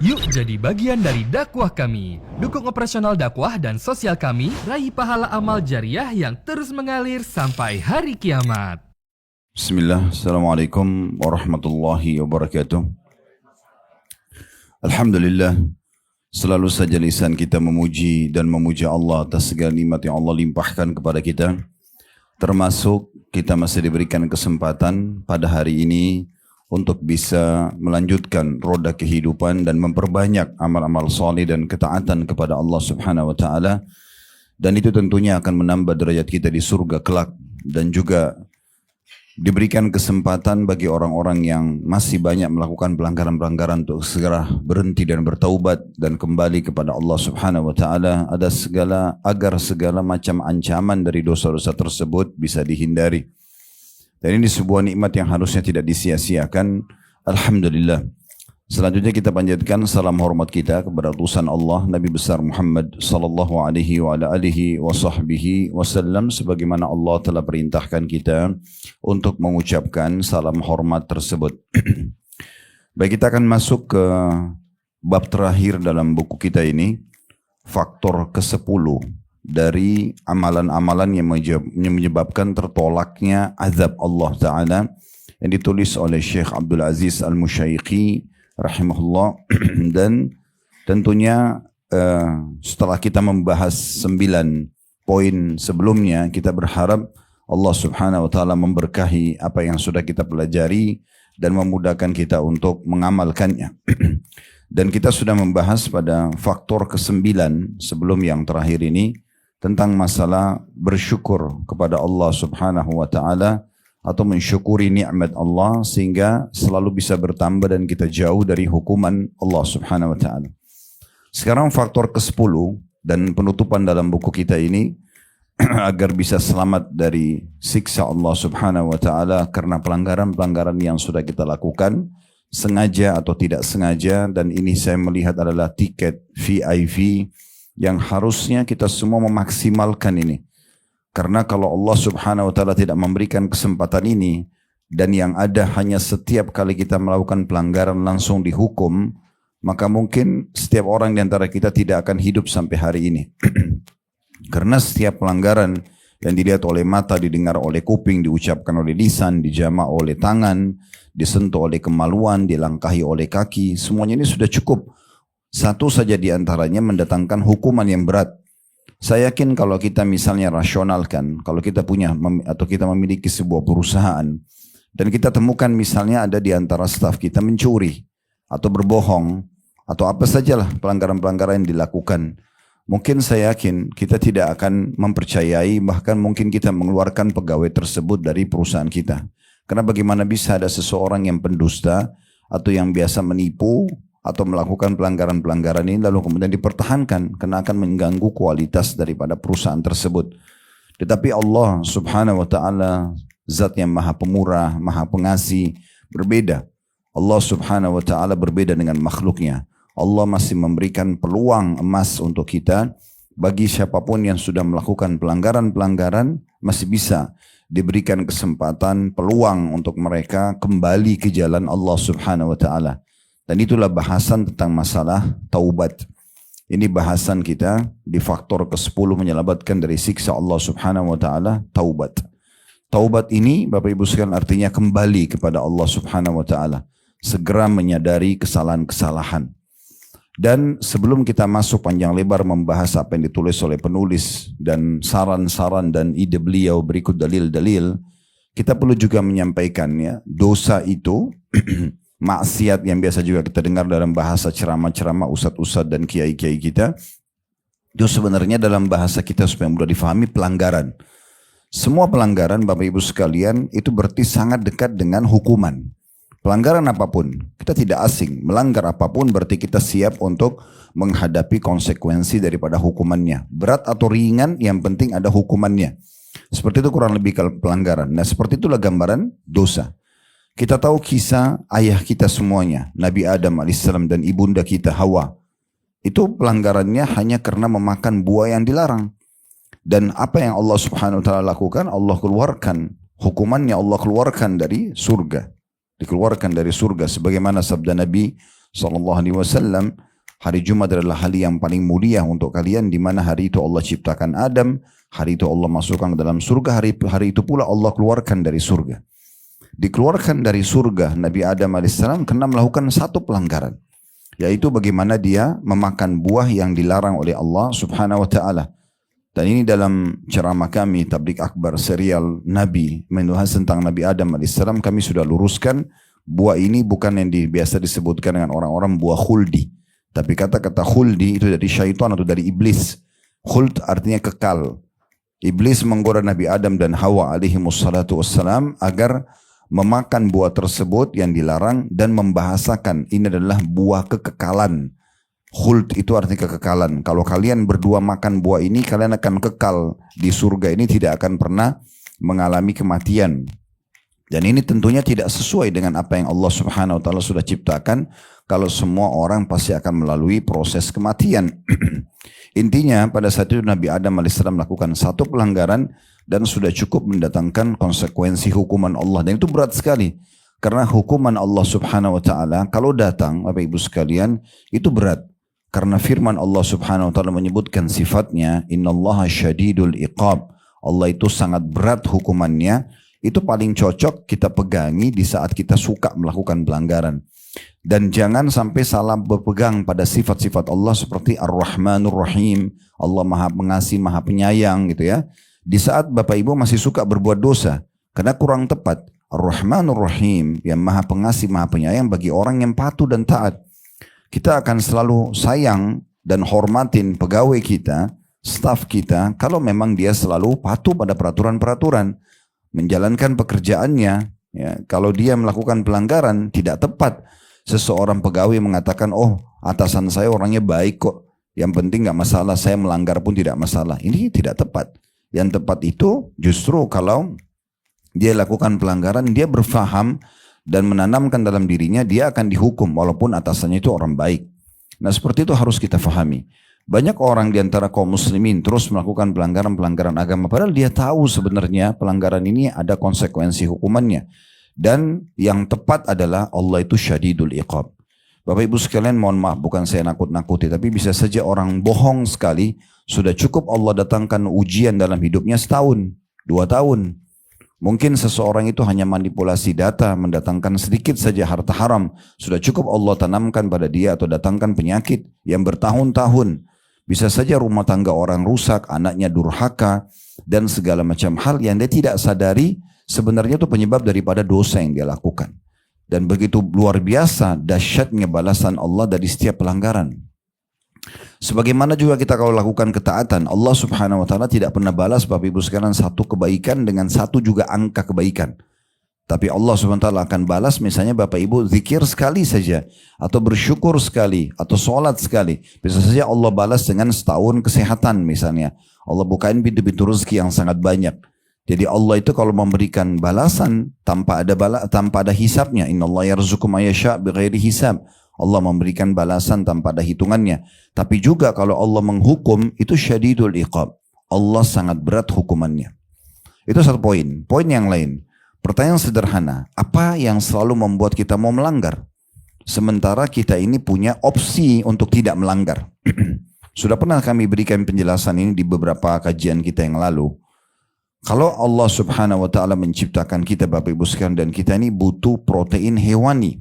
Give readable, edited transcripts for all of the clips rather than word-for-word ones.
Yuk jadi bagian dari dakwah kami. Dukung operasional dakwah dan sosial kami, raih pahala amal jariah yang terus mengalir sampai hari kiamat. Bismillah, Assalamualaikum warahmatullahi wabarakatuh. Alhamdulillah, selalu saja lisan kita memuji dan memuja Allah atas segala nikmat yang Allah limpahkan kepada kita. Termasuk kita masih diberikan kesempatan pada hari ini untuk bisa melanjutkan roda kehidupan dan memperbanyak amal-amal saleh dan ketaatan kepada Allah Subhanahu wa taala. Dan itu tentunya akan menambah derajat kita di surga kelak, dan juga diberikan kesempatan bagi orang-orang yang masih banyak melakukan pelanggaran-pelanggaran untuk segera berhenti dan bertaubat dan kembali kepada Allah Subhanahu wa taala, agar segala macam ancaman dari dosa-dosa tersebut bisa dihindari. Dan ini sebuah nikmat yang harusnya tidak disia-siakan. Alhamdulillah. Selanjutnya kita panjatkan salam hormat kita kepada utusan Allah Nabi besar Muhammad sallallahu alaihi wa ala alihi wa sahbihi wasallam, sebagaimana Allah telah perintahkan kita untuk mengucapkan salam hormat tersebut. Baik, kita akan masuk ke bab terakhir dalam buku kita ini, faktor ke-10 dari amalan-amalan yang menyebabkan tertolaknya azab Allah Ta'ala, yang ditulis oleh Syekh Abdul Aziz Al-Musyaiqi rahimahullah. Dan tentunya setelah kita membahas 9 poin sebelumnya, kita berharap Allah Subhanahu wa taala memberkahi apa yang sudah kita pelajari dan memudahkan kita untuk mengamalkannya. Dan kita sudah membahas pada faktor ke-9 sebelum yang terakhir ini tentang masalah bersyukur kepada Allah Subhanahu wa taala atau mensyukuri nikmat Allah sehingga selalu bisa bertambah dan kita jauh dari hukuman Allah Subhanahu wa taala. Sekarang faktor ke-10 dan penutupan dalam buku kita ini agar bisa selamat dari siksa Allah Subhanahu wa taala karena pelanggaran-pelanggaran yang sudah kita lakukan sengaja atau tidak sengaja, dan ini saya melihat adalah tiket VIP yang harusnya kita semua memaksimalkan ini. Karena kalau Allah Subhanahu wa taala tidak memberikan kesempatan ini, dan yang ada hanya setiap kali kita melakukan pelanggaran langsung dihukum, maka mungkin setiap orang di antara kita tidak akan hidup sampai hari ini. Karena setiap pelanggaran yang dilihat oleh mata, didengar oleh kuping, diucapkan oleh lisan, dijama oleh tangan, disentuh oleh kemaluan, dilangkahi oleh kaki, semuanya ini sudah cukup. Satu saja di antaranya mendatangkan hukuman yang berat. Saya yakin kalau kita misalnya rasionalkan, kalau kita punya atau kita memiliki sebuah perusahaan dan kita temukan misalnya ada di antara staf kita mencuri atau berbohong atau apa sajalah pelanggaran-pelanggaran yang dilakukan, mungkin saya yakin kita tidak akan mempercayai, bahkan mungkin kita mengeluarkan pegawai tersebut dari perusahaan kita. Karena bagaimana bisa ada seseorang yang pendusta atau yang biasa menipu atau melakukan pelanggaran-pelanggaran ini lalu kemudian dipertahankan, karena akan mengganggu kualitas daripada perusahaan tersebut. Tetapi Allah Subhanahu wa taala zat yang maha pemurah, maha pengasih, berbeda. Allah Subhanahu wa taala berbeda dengan makhluknya. Allah masih memberikan peluang emas untuk kita. Bagi siapapun yang sudah melakukan pelanggaran-pelanggaran, masih bisa diberikan kesempatan, peluang untuk mereka kembali ke jalan Allah Subhanahu wa taala. Dan itulah bahasan tentang masalah taubat. Ini bahasan kita di faktor ke-10 menyelamatkan dari siksa Allah Subhanahu wa taala, taubat. Taubat ini Bapak Ibu sekalian artinya kembali kepada Allah Subhanahu wa taala, segera menyadari kesalahan-kesalahan. Dan sebelum kita masuk panjang lebar membahas apa yang ditulis oleh penulis dan saran-saran dan ide beliau berikut dalil-dalil, kita perlu juga menyampaikan ya, dosa itu maksiat yang biasa juga kita dengar dalam bahasa ceramah-ceramah ustadz-ustadz dan kiai-kiai kita, itu sebenarnya dalam bahasa kita supaya mudah difahami pelanggaran. Semua pelanggaran Bapak Ibu sekalian itu berarti sangat dekat dengan hukuman. Pelanggaran apapun, kita tidak asing. Melanggar apapun berarti kita siap untuk menghadapi konsekuensi daripada hukumannya. Berat atau ringan, yang penting ada hukumannya. Seperti itu kurang lebih pelanggaran. Nah, seperti itulah gambaran dosa. Kita tahu kisah ayah kita semuanya, Nabi Adam alaihissalam dan ibunda kita Hawa. Itu pelanggarannya hanya karena memakan buah yang dilarang. Dan apa yang Allah Subhanahu wa taala lakukan? Allah keluarkan hukumannya, Allah keluarkan dari surga. Dikeluarkan dari surga sebagaimana sabda Nabi sallallahu alaihi wasallam, hari Jumat adalah hari yang paling mulia untuk kalian, di mana hari itu Allah ciptakan Adam, hari itu Allah masukkan ke dalam surga, hari itu pula Allah keluarkan dari surga. Dikeluarkan dari surga Nabi Adam alaihissalam karena melakukan satu pelanggaran, yaitu bagaimana dia memakan buah yang dilarang oleh Allah subhanahu wa ta'ala. Dan ini dalam ceramah kami Tabligh Akbar serial Nabi, membahas tentang Nabi Adam alaihissalam, kami sudah luruskan buah ini bukan yang biasa disebutkan dengan orang-orang buah khuldi, tapi kata-kata khuldi itu dari syaitan atau dari iblis. Khuld artinya kekal. Iblis menggoda Nabi Adam dan Hawa alaihimussalatu wassalam agar memakan buah tersebut yang dilarang dan membahasakan ini adalah buah kekekalan. Khuld itu artinya kekekalan. Kalau kalian berdua makan buah ini, kalian akan kekal di surga ini, tidak akan pernah mengalami kematian. Dan ini tentunya tidak sesuai dengan apa yang Allah subhanahu wa ta'ala sudah ciptakan, kalau semua orang pasti akan melalui proses kematian. Intinya pada saat itu Nabi Adam alaihissalam melakukan satu pelanggaran dan sudah cukup mendatangkan konsekuensi hukuman Allah. Dan itu berat sekali. Karena hukuman Allah subhanahu wa ta'ala kalau datang, Bapak Ibu sekalian, itu berat. Karena firman Allah subhanahu wa ta'ala menyebutkan sifatnya, innallaha syadidul iqab. Allah itu sangat berat hukumannya. Itu paling cocok kita pegangi di saat kita suka melakukan pelanggaran. Dan jangan sampai salah berpegang pada sifat-sifat Allah seperti Ar-Rahmanur Rahim. Allah maha pengasih, maha penyayang gitu ya. Di saat Bapak Ibu masih suka berbuat dosa, karena kurang tepat. Ar-Rahmanur Rahim yang maha pengasih, maha penyayang bagi orang yang patuh dan taat. Kita akan selalu sayang dan hormatin pegawai kita, staf kita, kalau memang dia selalu patuh pada peraturan-peraturan, menjalankan pekerjaannya. Ya, kalau dia melakukan pelanggaran tidak tepat, seseorang pegawai mengatakan, oh atasan saya orangnya baik kok, yang penting nggak masalah, saya melanggar pun tidak masalah. Ini tidak tepat. Yang tepat itu justru kalau dia lakukan pelanggaran, dia berfaham dan menanamkan dalam dirinya dia akan dihukum walaupun atasannya itu orang baik. Nah seperti itu harus kita fahami. Banyak orang di antara kaum muslimin terus melakukan pelanggaran-pelanggaran agama padahal dia tahu sebenarnya pelanggaran ini ada konsekuensi hukumannya. Dan yang tepat adalah Allah itu syadidul iqab. Bapak Ibu sekalian, mohon maaf bukan saya nakut-nakuti, tapi bisa saja orang bohong sekali, sudah cukup Allah datangkan ujian dalam hidupnya setahun, 2 tahun. Mungkin seseorang itu hanya manipulasi data, mendatangkan sedikit saja harta haram. Sudah cukup Allah tanamkan pada dia atau datangkan penyakit yang bertahun-tahun. Bisa saja rumah tangga orang rusak, anaknya durhaka, dan segala macam hal yang dia tidak sadari sebenarnya itu penyebab daripada dosa yang dia lakukan. Dan begitu luar biasa dahsyatnya balasan Allah dari setiap pelanggaran. Sebagaimana juga kita kalau lakukan ketaatan, Allah subhanahu wa ta'ala tidak pernah balas Bapak Ibu sekalian satu kebaikan dengan satu juga angka kebaikan. Tapi Allah subhanahu wa ta'ala akan balas misalnya Bapak Ibu zikir sekali saja, atau bersyukur sekali, atau sholat sekali. Bisa saja Allah balas dengan setahun kesehatan misalnya. Allah bukain pintu-pintu rezeki yang sangat banyak. Jadi Allah itu kalau memberikan balasan tanpa ada hisabnya. Innallaha yarzuqu may yasha' bighairi hisab. Allah memberikan balasan tanpa ada hitungannya. Tapi juga kalau Allah menghukum itu syadidul iqab. Allah sangat berat hukumannya. Itu satu poin. Poin yang lain. Pertanyaan sederhana. Apa yang selalu membuat kita mau melanggar? Sementara kita ini punya opsi untuk tidak melanggar. Sudah pernah kami berikan penjelasan ini di beberapa kajian kita yang lalu. Kalau Allah subhanahu wa ta'ala menciptakan kita Bapak Ibu sekalian, dan kita ini butuh protein hewani.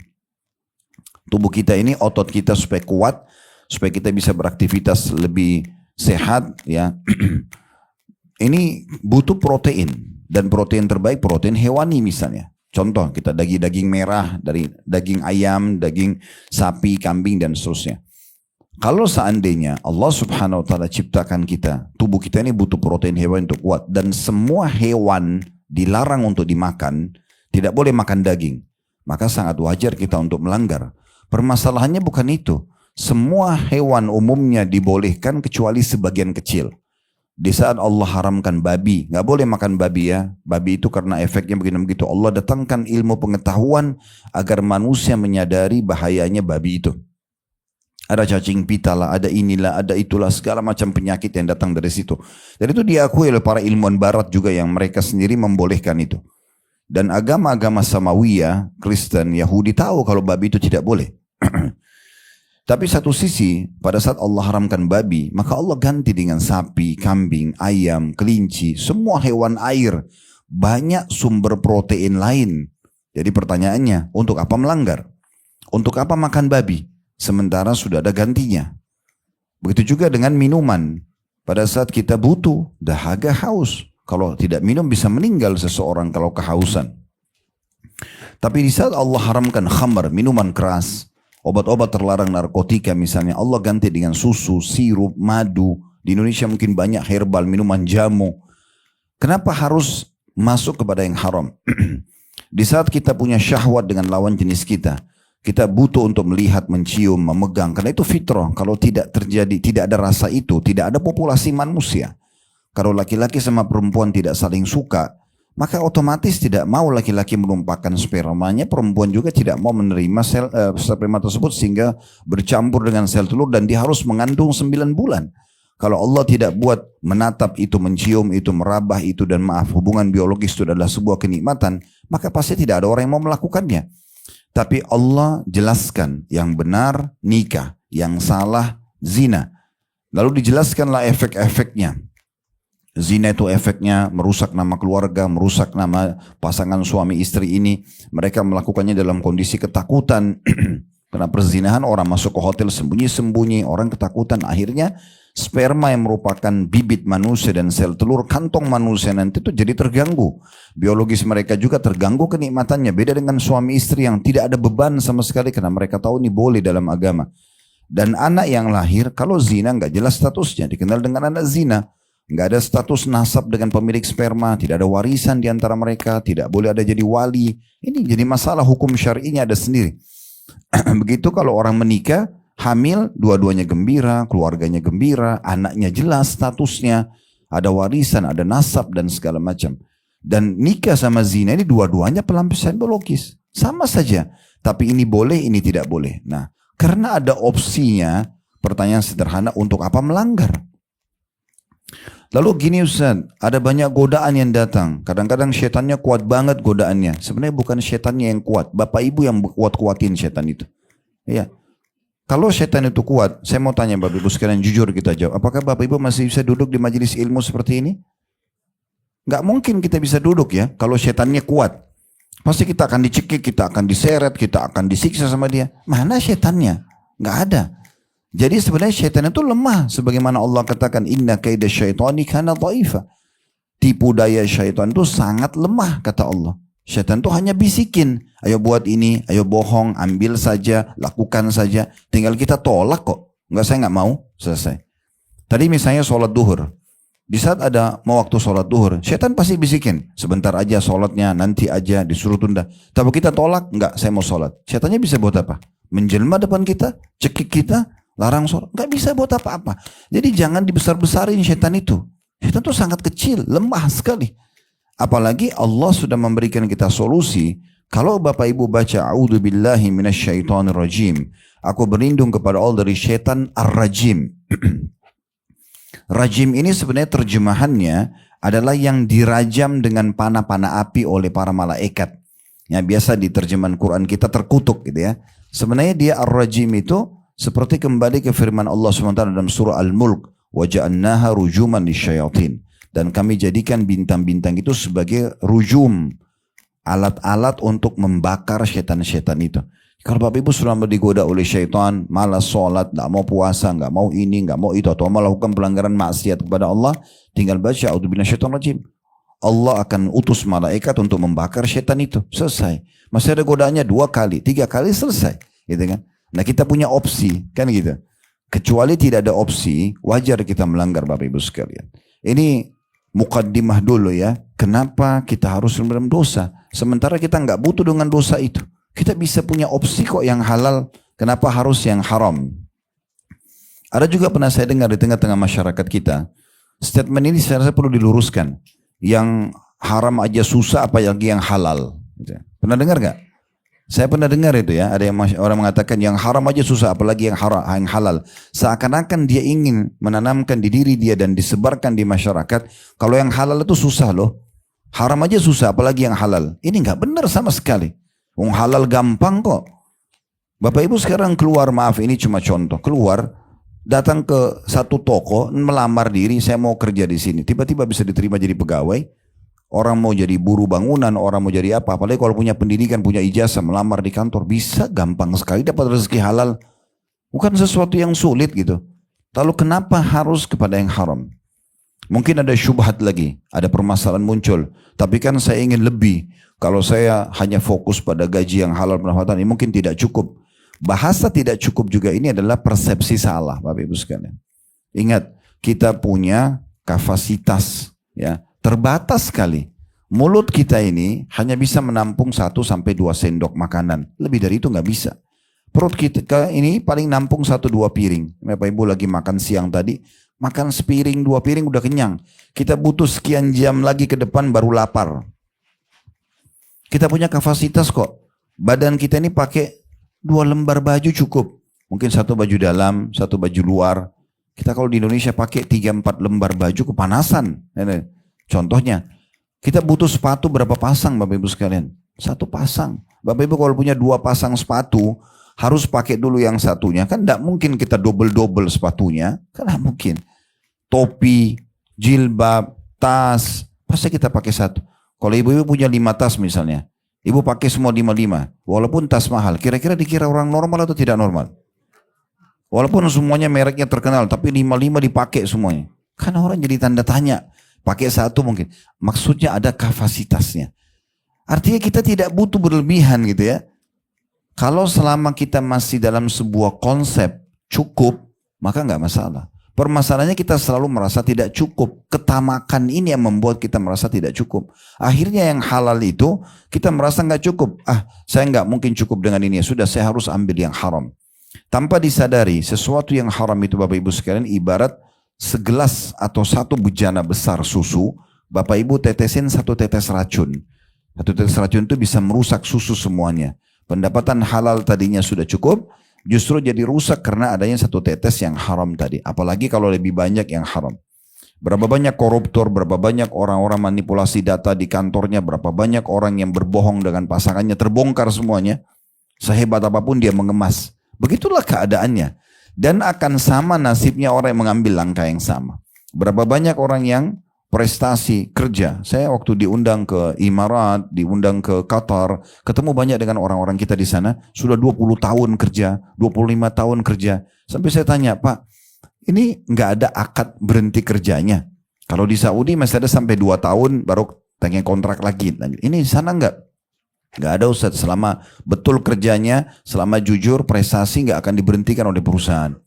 Tubuh kita ini, otot kita supaya kuat, supaya kita bisa beraktivitas lebih sehat, ya. Ini butuh protein, dan protein terbaik protein hewani misalnya. Contoh kita daging merah dari daging ayam, daging sapi, kambing dan seterusnya. Kalau seandainya Allah subhanahu wa ta'ala ciptakan kita, tubuh kita ini butuh protein hewani untuk kuat, dan semua hewan dilarang untuk dimakan, tidak boleh makan daging, maka sangat wajar kita untuk melanggar. Permasalahannya bukan itu. Semua hewan umumnya dibolehkan kecuali sebagian kecil. Di saat Allah haramkan babi, nggak boleh makan babi ya. Babi itu karena efeknya begitu-begitu. Allah datangkan ilmu pengetahuan agar manusia menyadari bahayanya babi itu. Ada cacing pita lah, ada inilah, ada itulah, segala macam penyakit yang datang dari situ. Dan itu diakui oleh para ilmuwan barat juga yang mereka sendiri membolehkan itu. Dan agama-agama Samawiyah, Kristen, Yahudi tahu kalau babi itu tidak boleh. Tapi satu sisi, pada saat Allah haramkan babi, maka Allah ganti dengan sapi, kambing, ayam, kelinci, semua hewan air. Banyak sumber protein lain. Jadi pertanyaannya, untuk apa melanggar? Untuk apa makan babi? Sementara sudah ada gantinya. Begitu juga dengan minuman. Pada saat kita butuh, dahaga, haus. Kalau tidak minum bisa meninggal seseorang kalau kehausan. Tapi di saat Allah haramkan khamar, minuman keras, obat-obat terlarang narkotika misalnya, Allah ganti dengan susu, sirup, madu. Di Indonesia mungkin banyak herbal, minuman jamu. Kenapa harus masuk kepada yang haram? Di saat kita punya syahwat dengan lawan jenis kita butuh untuk melihat, mencium, memegang. Karena itu fitrah. Kalau tidak terjadi, tidak ada rasa itu, tidak ada populasi manusia. Kalau laki-laki sama perempuan tidak saling suka, maka otomatis tidak mau laki-laki menumpahkan spermanya, perempuan juga tidak mau menerima sperma tersebut sehingga bercampur dengan sel telur dan dia harus mengandung 9 bulan. Kalau Allah tidak buat menatap itu, mencium itu, merabah itu dan hubungan biologis itu adalah sebuah kenikmatan, maka pasti tidak ada orang yang mau melakukannya. Tapi Allah jelaskan yang benar nikah, yang salah zina. Lalu dijelaskanlah efek-efeknya. Zina itu efeknya merusak nama keluarga, merusak nama pasangan suami istri ini. Mereka melakukannya dalam kondisi ketakutan. Karena perzinahan orang masuk ke hotel sembunyi-sembunyi, orang ketakutan. Akhirnya sperma yang merupakan bibit manusia dan sel telur kantong manusia nanti itu jadi terganggu. Biologis mereka juga terganggu kenikmatannya. Beda dengan suami istri yang tidak ada beban sama sekali karena mereka tahu ini boleh dalam agama. Dan anak yang lahir kalau zina nggak jelas statusnya, dikenal dengan anak zina. Nggak ada status nasab dengan pemilik sperma, tidak ada warisan di antara mereka, tidak boleh ada jadi wali. Ini jadi masalah hukum syar'inya ada sendiri. Begitu kalau orang menikah, hamil, dua-duanya gembira, keluarganya gembira, anaknya jelas statusnya, ada warisan, ada nasab dan segala macam. Dan nikah sama zina ini dua-duanya pelampiasan biologis. Sama saja, tapi ini boleh, ini tidak boleh. Nah, karena ada opsinya, pertanyaan sederhana, untuk apa melanggar? Lalu gini Ustaz, ada banyak godaan yang datang. Kadang-kadang setannya kuat banget godaannya. Sebenarnya bukan setannya yang kuat, bapak ibu yang kuat-kuatin setan itu. Iya. Kalau setan itu kuat, saya mau tanya bapak ibu sekalian jujur kita jawab. Apakah bapak ibu masih bisa duduk di majelis ilmu seperti ini? Gak mungkin kita bisa duduk ya, kalau setannya kuat. Pasti kita akan dicekik, kita akan diseret, kita akan disiksa sama dia. Mana setannya? Gak ada. Jadi sebenarnya syaitan itu lemah. Sebagaimana Allah katakan, inna kaida syaitani kana dha'ifa. Tipu daya syaitan itu sangat lemah, kata Allah. Syaitan itu hanya bisikin. Ayo buat ini, ayo bohong, ambil saja, lakukan saja. Tinggal kita tolak kok. Enggak, saya enggak mau, selesai. Tadi misalnya sholat duhur. Di saat ada mau waktu sholat duhur, syaitan pasti bisikin. Sebentar aja sholatnya, nanti aja, disuruh tunda. Tapi kita tolak, enggak, saya mau sholat. Syaitannya bisa buat apa? Menjelma depan kita, cekik kita, larang sholat, nggak bisa buat apa-apa. Jadi jangan dibesar-besarin syaitan itu. Syaitan itu sangat kecil, lemah sekali. Apalagi Allah sudah memberikan kita solusi. Kalau bapak ibu baca a'udzubillahi minasyaitonirrajim, aku berlindung kepada Allah dari syaitan ar-rajim. Rajim ini sebenarnya terjemahannya adalah yang dirajam dengan panah-panah api oleh para malaikat. Ya, biasa di terjemahan Quran kita terkutuk gitu ya. Sebenarnya dia ar-rajim itu seperti kembali ke firman Allah SWT dalam surah Al-Mulk, waja'annaha rujuman lisyayatin, dan kami jadikan bintang-bintang itu sebagai rujum, alat-alat untuk membakar syaitan-syaitan itu. Kalau Bapak Ibu sudah digoda oleh syaitan, malas sholat, gak mau puasa, gak mau ini, gak mau itu, atau melakukan pelanggaran maksiat kepada Allah, tinggal baca a'udzubillahiminasyaitonirrajim. Allah akan utus malaikat untuk membakar syaitan itu. Selesai. Masih ada godaannya 2 kali, 3 kali, selesai. Gitu kan? Nah, kita punya opsi, kan gitu. Kecuali tidak ada opsi, wajar kita melanggar Bapak Ibu sekalian. Ini mukaddimah dulu ya. Kenapa kita harus dalam dosa? Sementara kita nggak butuh dengan dosa itu. Kita bisa punya opsi kok yang halal. Kenapa harus yang haram? Ada juga pernah saya dengar di tengah-tengah masyarakat kita. Statement ini saya rasa perlu diluruskan. Yang haram aja susah, apalagi yang halal. Pernah dengar nggak? Saya pernah dengar itu ya, ada yang orang mengatakan yang haram aja susah, apalagi yang halal. Seakan-akan dia ingin menanamkan di diri dia dan disebarkan di masyarakat, kalau yang halal itu susah loh. Haram aja susah, apalagi yang halal. Ini nggak benar sama sekali. Wong halal gampang kok. Bapak Ibu sekarang keluar, maaf ini cuma contoh, keluar datang ke satu toko melamar diri, saya mau kerja di sini, tiba-tiba bisa diterima jadi pegawai. Orang mau jadi buruh bangunan, orang mau jadi apa, apalagi kalau punya pendidikan, punya ijazah, melamar di kantor, bisa gampang sekali dapat rezeki halal. Bukan sesuatu yang sulit gitu. Lalu kenapa harus kepada yang haram? Mungkin ada syubhat lagi, ada permasalahan muncul. Tapi kan saya ingin lebih. Kalau saya hanya fokus pada gaji yang halal pendapatan ini mungkin tidak cukup. Bahasa tidak cukup juga ini adalah persepsi salah, Bapak Ibu sekalian. Ingat, kita punya kapasitas ya terbatas sekali. Mulut kita ini hanya bisa menampung 1-2 sendok makanan. Lebih dari itu nggak bisa. Perut kita ini paling nampung 1-2 piring. Bapak Ibu lagi makan siang tadi, makan sepiring 2 piring udah kenyang. Kita butuh sekian jam lagi ke depan baru lapar. Kita punya kapasitas kok. Badan kita ini pakai 2 lembar baju cukup. Mungkin 1 baju dalam, 1 baju luar. Kita kalau di Indonesia pakai 3-4 lembar baju kepanasan. Contohnya, kita butuh sepatu berapa pasang Bapak Ibu sekalian? 1 pasang. Bapak Ibu kalau punya 2 pasang sepatu, harus pakai dulu yang satunya. Kan tidak mungkin kita double-double sepatunya. Kan tidak mungkin. Topi, jilbab, tas, pasti kita pakai 1. Kalau ibu-ibu punya 5 tas misalnya, ibu pakai semua 5-5. Walaupun tas mahal, kira-kira dikira orang normal atau tidak normal? Walaupun semuanya mereknya terkenal, tapi 5-5 dipakai semuanya. Kan orang jadi tanda tanya. Pakai 1 mungkin. Maksudnya ada kapasitasnya. Artinya kita tidak butuh berlebihan gitu ya. Kalau selama kita masih dalam sebuah konsep cukup, maka nggak masalah. Permasalahannya kita selalu merasa tidak cukup. Ketamakan ini yang membuat kita merasa tidak cukup. Akhirnya yang halal itu kita merasa nggak cukup. Saya nggak mungkin cukup dengan ini. Sudah saya harus ambil yang haram. Tanpa disadari sesuatu yang haram itu Bapak Ibu sekalian ibarat segelas atau 1 bejana besar susu. Bapak Ibu tetesin 1 tetes racun. 1 tetes racun itu bisa merusak susu semuanya. Pendapatan halal tadinya sudah cukup, justru jadi rusak karena adanya 1 tetes yang haram tadi. Apalagi kalau lebih banyak yang haram. Berapa banyak koruptor, berapa banyak orang-orang manipulasi data di kantornya, berapa banyak orang yang berbohong dengan pasangannya, terbongkar semuanya. Sehebat apapun dia mengemas. Begitulah keadaannya. Dan akan sama nasibnya orang yang mengambil langkah yang sama. Berapa banyak orang yang prestasi kerja. Saya waktu diundang ke Imarat, diundang ke Qatar, ketemu banyak dengan orang-orang kita di sana, sudah 20 tahun kerja, 25 tahun kerja. Sampai saya tanya, Pak, ini nggak ada akad berhenti kerjanya. Kalau di Saudi masih ada sampai 2 tahun baru tanya kontrak lagi. Ini di sana nggak ada Ustaz. Selama betul kerjanya, selama jujur, prestasi nggak akan diberhentikan oleh perusahaan.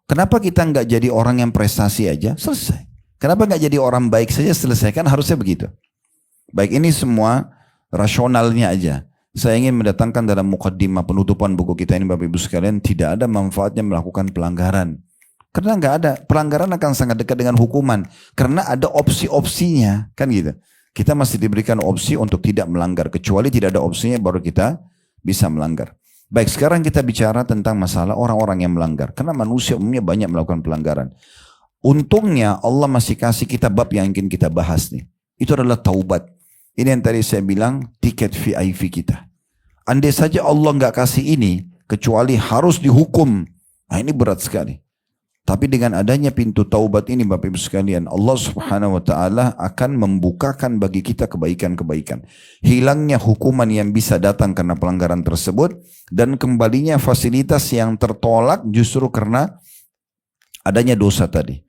Kenapa kita nggak jadi orang yang prestasi aja? Selesai. Kenapa nggak jadi orang baik saja selesai? Kan harusnya begitu. Baik, ini semua rasionalnya aja. Saya ingin mendatangkan dalam mukaddimah penutupan buku kita ini Bapak Ibu sekalian, tidak ada manfaatnya melakukan pelanggaran. Karena nggak ada. Pelanggaran akan sangat dekat dengan hukuman. Karena ada opsi-opsinya. Kan gitu. Kita masih diberikan opsi untuk tidak melanggar. Kecuali tidak ada opsinya baru kita bisa melanggar. Baik, sekarang kita bicara tentang masalah orang-orang yang melanggar. Karena manusia umumnya banyak melakukan pelanggaran. Untungnya Allah masih kasih kita bab yang ingin kita bahas nih. Itu adalah taubat. Ini yang tadi saya bilang tiket VIP kita. Andai saja Allah nggak kasih ini, kecuali harus dihukum. Nah ini berat sekali. Tapi dengan adanya pintu taubat ini Bapak Ibu sekalian, Allah Subhanahu wa Ta'ala akan membukakan bagi kita kebaikan-kebaikan. Hilangnya hukuman yang bisa datang karena pelanggaran tersebut, dan kembalinya fasilitas yang tertolak justru karena adanya dosa tadi.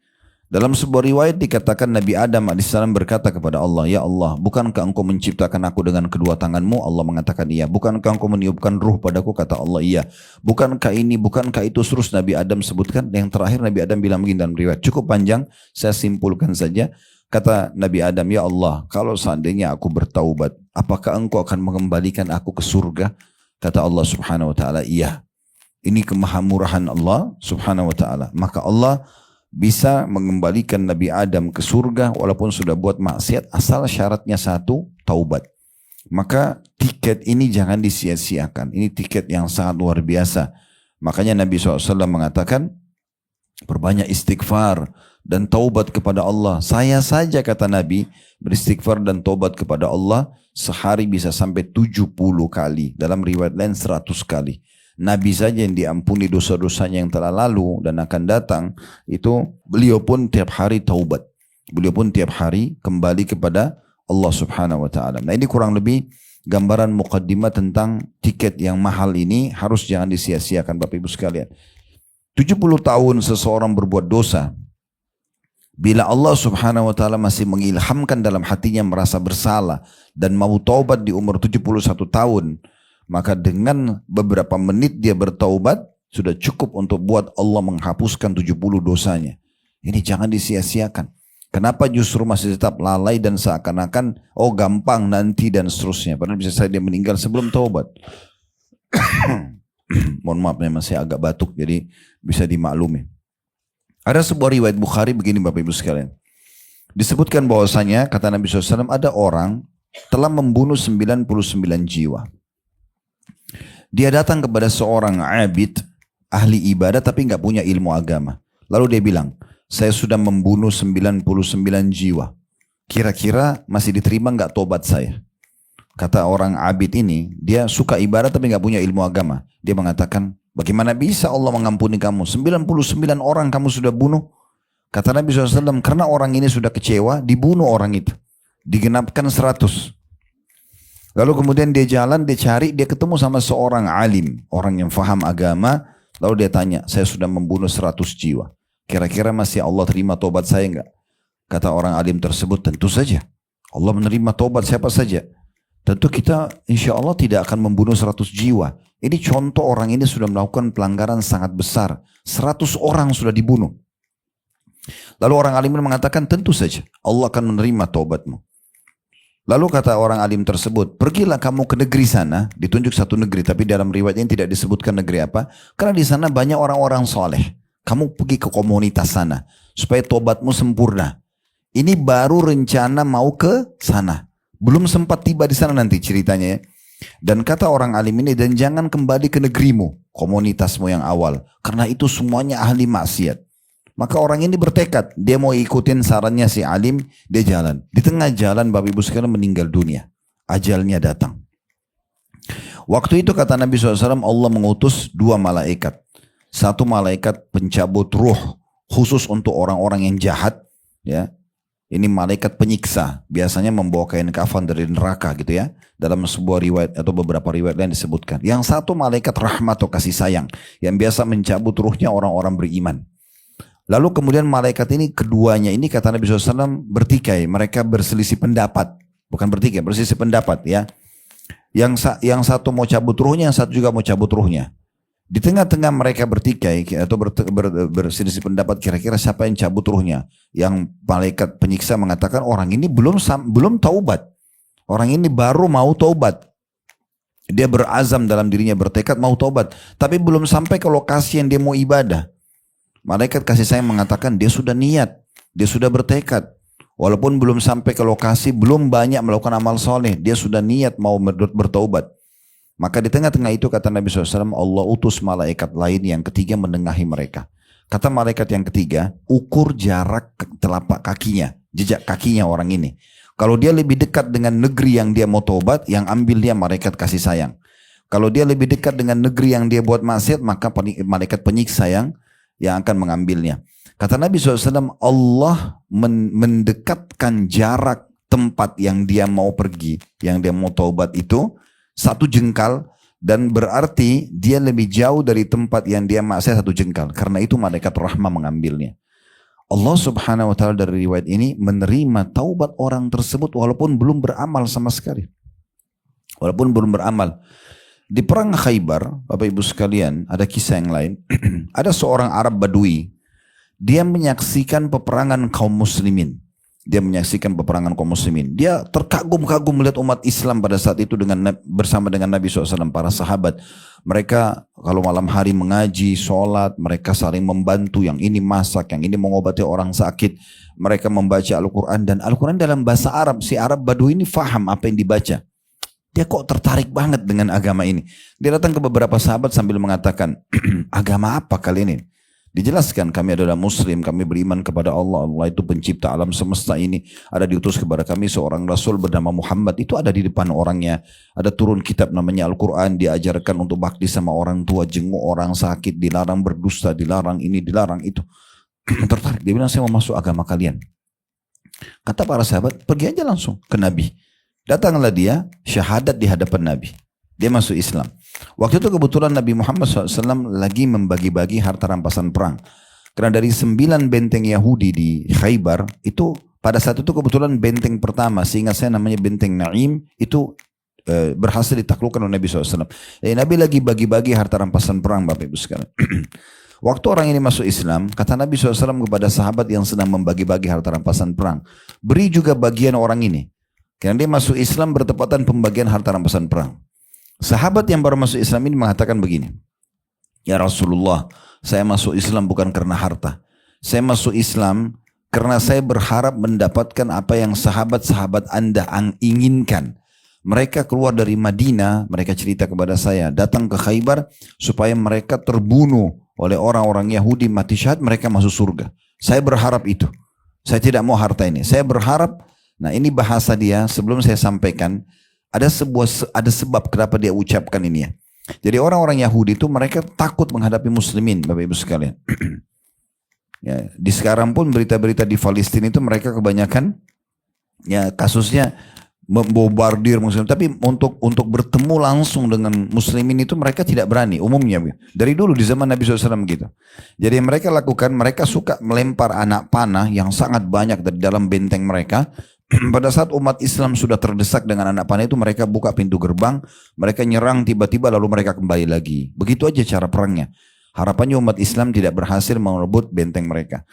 Dalam sebuah riwayat dikatakan Nabi Adam AS berkata kepada Allah, "Ya Allah, bukankah engkau menciptakan aku dengan kedua tanganmu?" Allah mengatakan iya. "Bukankah engkau meniupkan ruh padaku?" Kata Allah iya. "Bukankah ini, bukankah itu?" Terus Nabi Adam sebutkan. Yang terakhir Nabi Adam bilang begini dalam riwayat, cukup panjang, saya simpulkan saja. Kata Nabi Adam, "Ya Allah, kalau seandainya aku bertaubat, apakah engkau akan mengembalikan aku ke surga?" Kata Allah Subhanahu wa Ta'ala, iya. Ini kemahamurahan Allah Subhanahu wa Ta'ala. Maka Allah bisa mengembalikan Nabi Adam ke surga walaupun sudah buat maksiat, asal syaratnya 1, taubat. Maka tiket ini jangan disia-siakan. Ini tiket yang sangat luar biasa. Makanya Nabi SAW mengatakan, perbanyak istighfar dan taubat kepada Allah. Saya saja kata Nabi beristighfar dan taubat kepada Allah sehari bisa sampai 70 kali. Dalam riwayat lain 100 kali. Nabi saja yang diampuni dosa-dosanya yang telah lalu dan akan datang, itu beliau pun tiap hari taubat. Beliau pun tiap hari kembali kepada Allah Subhanahu wa taala. Nah, ini kurang lebih gambaran mukaddimah tentang tiket yang mahal ini harus jangan disia-siakan Bapak Ibu sekalian. 70 tahun seseorang berbuat dosa, bila Allah Subhanahu wa taala masih mengilhamkan dalam hatinya merasa bersalah dan mau taubat di umur 71 tahun, maka dengan beberapa menit dia bertaubat sudah cukup untuk buat Allah menghapuskan 70 dosanya. Ini jangan disia-siakan. Kenapa justru masih tetap lalai dan seakan-akan oh gampang nanti dan seterusnya. Padahal bisa saja dia meninggal sebelum taubat. Mohon maaf, masih agak batuk jadi bisa dimaklumi. Ada sebuah riwayat Bukhari begini Bapak Ibu sekalian. Disebutkan bahwasanya kata Nabi SAW ada orang telah membunuh 99 jiwa. Dia datang kepada seorang abid, ahli ibadah tapi nggak punya ilmu agama. Lalu dia bilang, saya sudah membunuh 99 jiwa. Kira-kira masih diterima nggak tobat saya? Kata orang abid ini, dia suka ibadah tapi nggak punya ilmu agama. Dia mengatakan, bagaimana bisa Allah mengampuni kamu? 99 orang kamu sudah bunuh. Kata Nabi SAW, karena orang ini sudah kecewa, dibunuh orang itu. Digenapkan 100. Lalu kemudian dia jalan, dia cari, dia ketemu sama seorang alim, orang yang faham agama. Lalu dia tanya, saya sudah membunuh 100 jiwa. Kira-kira masih Allah terima tobat saya enggak? Kata orang alim tersebut, tentu saja. Allah menerima tobat siapa saja. Tentu kita insya Allah tidak akan membunuh 100 jiwa. Ini contoh orang ini sudah melakukan pelanggaran sangat besar. 100 orang sudah dibunuh. Lalu orang alim mengatakan, tentu saja Allah akan menerima tobatmu. Lalu kata orang alim tersebut, pergilah kamu ke negeri sana, ditunjuk satu negeri, tapi dalam riwayat ini tidak disebutkan negeri apa, karena di sana banyak orang-orang soleh. Kamu pergi ke komunitas sana, supaya tobatmu sempurna. Ini baru rencana mau ke sana. Belum sempat tiba di sana nanti ceritanya ya. Dan kata orang alim ini, dan jangan kembali ke negerimu, komunitasmu yang awal. Karena itu semuanya ahli maksiat. Maka orang ini bertekad, dia mau ikutin sarannya si alim, dia jalan. Di tengah jalan Bapak Ibu sekalian meninggal dunia. Ajalnya datang. Waktu itu kata Nabi SAW, Allah mengutus 2 malaikat. Satu malaikat pencabut ruh, khusus untuk orang-orang yang jahat. Ya, ini malaikat penyiksa, biasanya membawa kain kafan dari neraka gitu ya. Dalam sebuah riwayat atau beberapa riwayat lain disebutkan. Yang satu malaikat rahmat atau kasih sayang, yang biasa mencabut ruhnya orang-orang beriman. Lalu kemudian malaikat ini keduanya ini kata Nabi SAW bertikai, mereka berselisih pendapat, bukan bertikai, berselisih pendapat ya. Yang satu mau cabut ruhnya, yang satu juga mau cabut ruhnya. Di tengah-tengah mereka bertikai atau berselisih pendapat kira-kira siapa yang cabut ruhnya. Yang malaikat penyiksa mengatakan orang ini belum taubat. Orang ini baru mau taubat. Dia berazam dalam dirinya bertekad mau taubat. Tapi belum sampai ke lokasi yang dia mau ibadah. Malaikat kasih sayang mengatakan dia sudah niat. Dia sudah bertekad. Walaupun belum sampai ke lokasi, belum banyak melakukan amal soleh. Dia sudah niat mau bertaubat. Maka di tengah-tengah itu kata Nabi SAW, Allah utus malaikat lain yang ketiga menengahi mereka. Kata malaikat yang ketiga, ukur jarak telapak kakinya, jejak kakinya orang ini. Kalau dia lebih dekat dengan negeri yang dia mau taubat, yang ambil dia malaikat kasih sayang. Kalau dia lebih dekat dengan negeri yang dia buat maksiat, maka malaikat penyiksa yang akan mengambilnya. Kata Nabi SAW, Allah mendekatkan jarak tempat yang dia mau pergi, yang dia mau taubat itu, 1 jengkal, dan berarti dia lebih jauh dari tempat yang dia maksiat 1 jengkal. Karena itu malaikat rahmah mengambilnya. Allah Subhanahu wa taala dari riwayat ini menerima taubat orang tersebut walaupun belum beramal sama sekali. Walaupun belum beramal. Di perang Khaybar, Bapak Ibu sekalian, ada kisah yang lain. Ada seorang Arab Badui. Dia menyaksikan peperangan kaum muslimin. Dia menyaksikan peperangan kaum muslimin. Dia terkagum-kagum melihat umat Islam pada saat itu bersama dengan Nabi SAW, para sahabat. Mereka kalau malam hari mengaji, sholat, mereka saling membantu. Yang ini masak, yang ini mengobati orang sakit. Mereka membaca Al-Quran. Dan Al-Quran dalam bahasa Arab. Si Arab Badui ini faham apa yang dibaca. Dia kok tertarik banget dengan agama ini. Dia datang ke beberapa sahabat sambil mengatakan, agama apa kalian ini? Dijelaskan kami adalah muslim, kami beriman kepada Allah. Allah itu pencipta alam semesta ini. Ada diutus kepada kami seorang rasul bernama Muhammad. Itu ada di depan orangnya. Ada turun kitab namanya Al-Quran. Diajarkan untuk bakti sama orang tua, jenguk orang sakit, dilarang berdusta, dilarang ini, dilarang itu. Tertarik. Dia bilang saya mau masuk agama kalian. Kata para sahabat, pergi aja langsung ke Nabi. Datanglah dia, syahadat di hadapan Nabi. Dia masuk Islam. Waktu itu kebetulan Nabi Muhammad SAW lagi membagi-bagi harta rampasan perang. Karena dari 9 benteng Yahudi di Khaybar, itu pada saat itu kebetulan benteng pertama, seingat saya namanya benteng Naim, itu berhasil ditaklukkan oleh Nabi SAW. Jadi Nabi lagi bagi-bagi harta rampasan perang, Bapak Ibu sekalian. Waktu orang ini masuk Islam, kata Nabi SAW kepada sahabat yang sedang membagi-bagi harta rampasan perang, beri juga bagian orang ini. Karena dia masuk Islam bertepatan pembagian harta rampasan perang. Sahabat yang baru masuk Islam ini mengatakan begini, ya Rasulullah, saya masuk Islam bukan karena harta. Saya masuk Islam karena saya berharap mendapatkan apa yang sahabat-sahabat Anda inginkan. Mereka keluar dari Madinah, mereka cerita kepada saya, datang ke Khaybar supaya mereka terbunuh oleh orang-orang Yahudi, mati syahid, mereka masuk surga. Saya berharap itu. Saya tidak mau harta ini. Saya berharap, nah ini bahasa dia sebelum saya sampaikan, ada sebab kenapa dia ucapkan ini ya. Jadi orang-orang Yahudi itu mereka takut menghadapi muslimin, Bapak Ibu sekalian. Ya, di sekarang pun berita-berita di Palestina itu mereka kebanyakan ya kasusnya membombardir muslim, tapi untuk bertemu langsung dengan muslimin itu mereka tidak berani umumnya. Dari dulu di zaman Nabi SAW gitu. Jadi mereka lakukan, mereka suka melempar anak panah yang sangat banyak dari dalam benteng mereka. Pada saat umat Islam sudah terdesak dengan anak panah itu, mereka buka pintu gerbang, mereka nyerang tiba-tiba lalu mereka kembali lagi. Begitu aja cara perangnya. Harapannya umat Islam tidak berhasil merebut benteng mereka.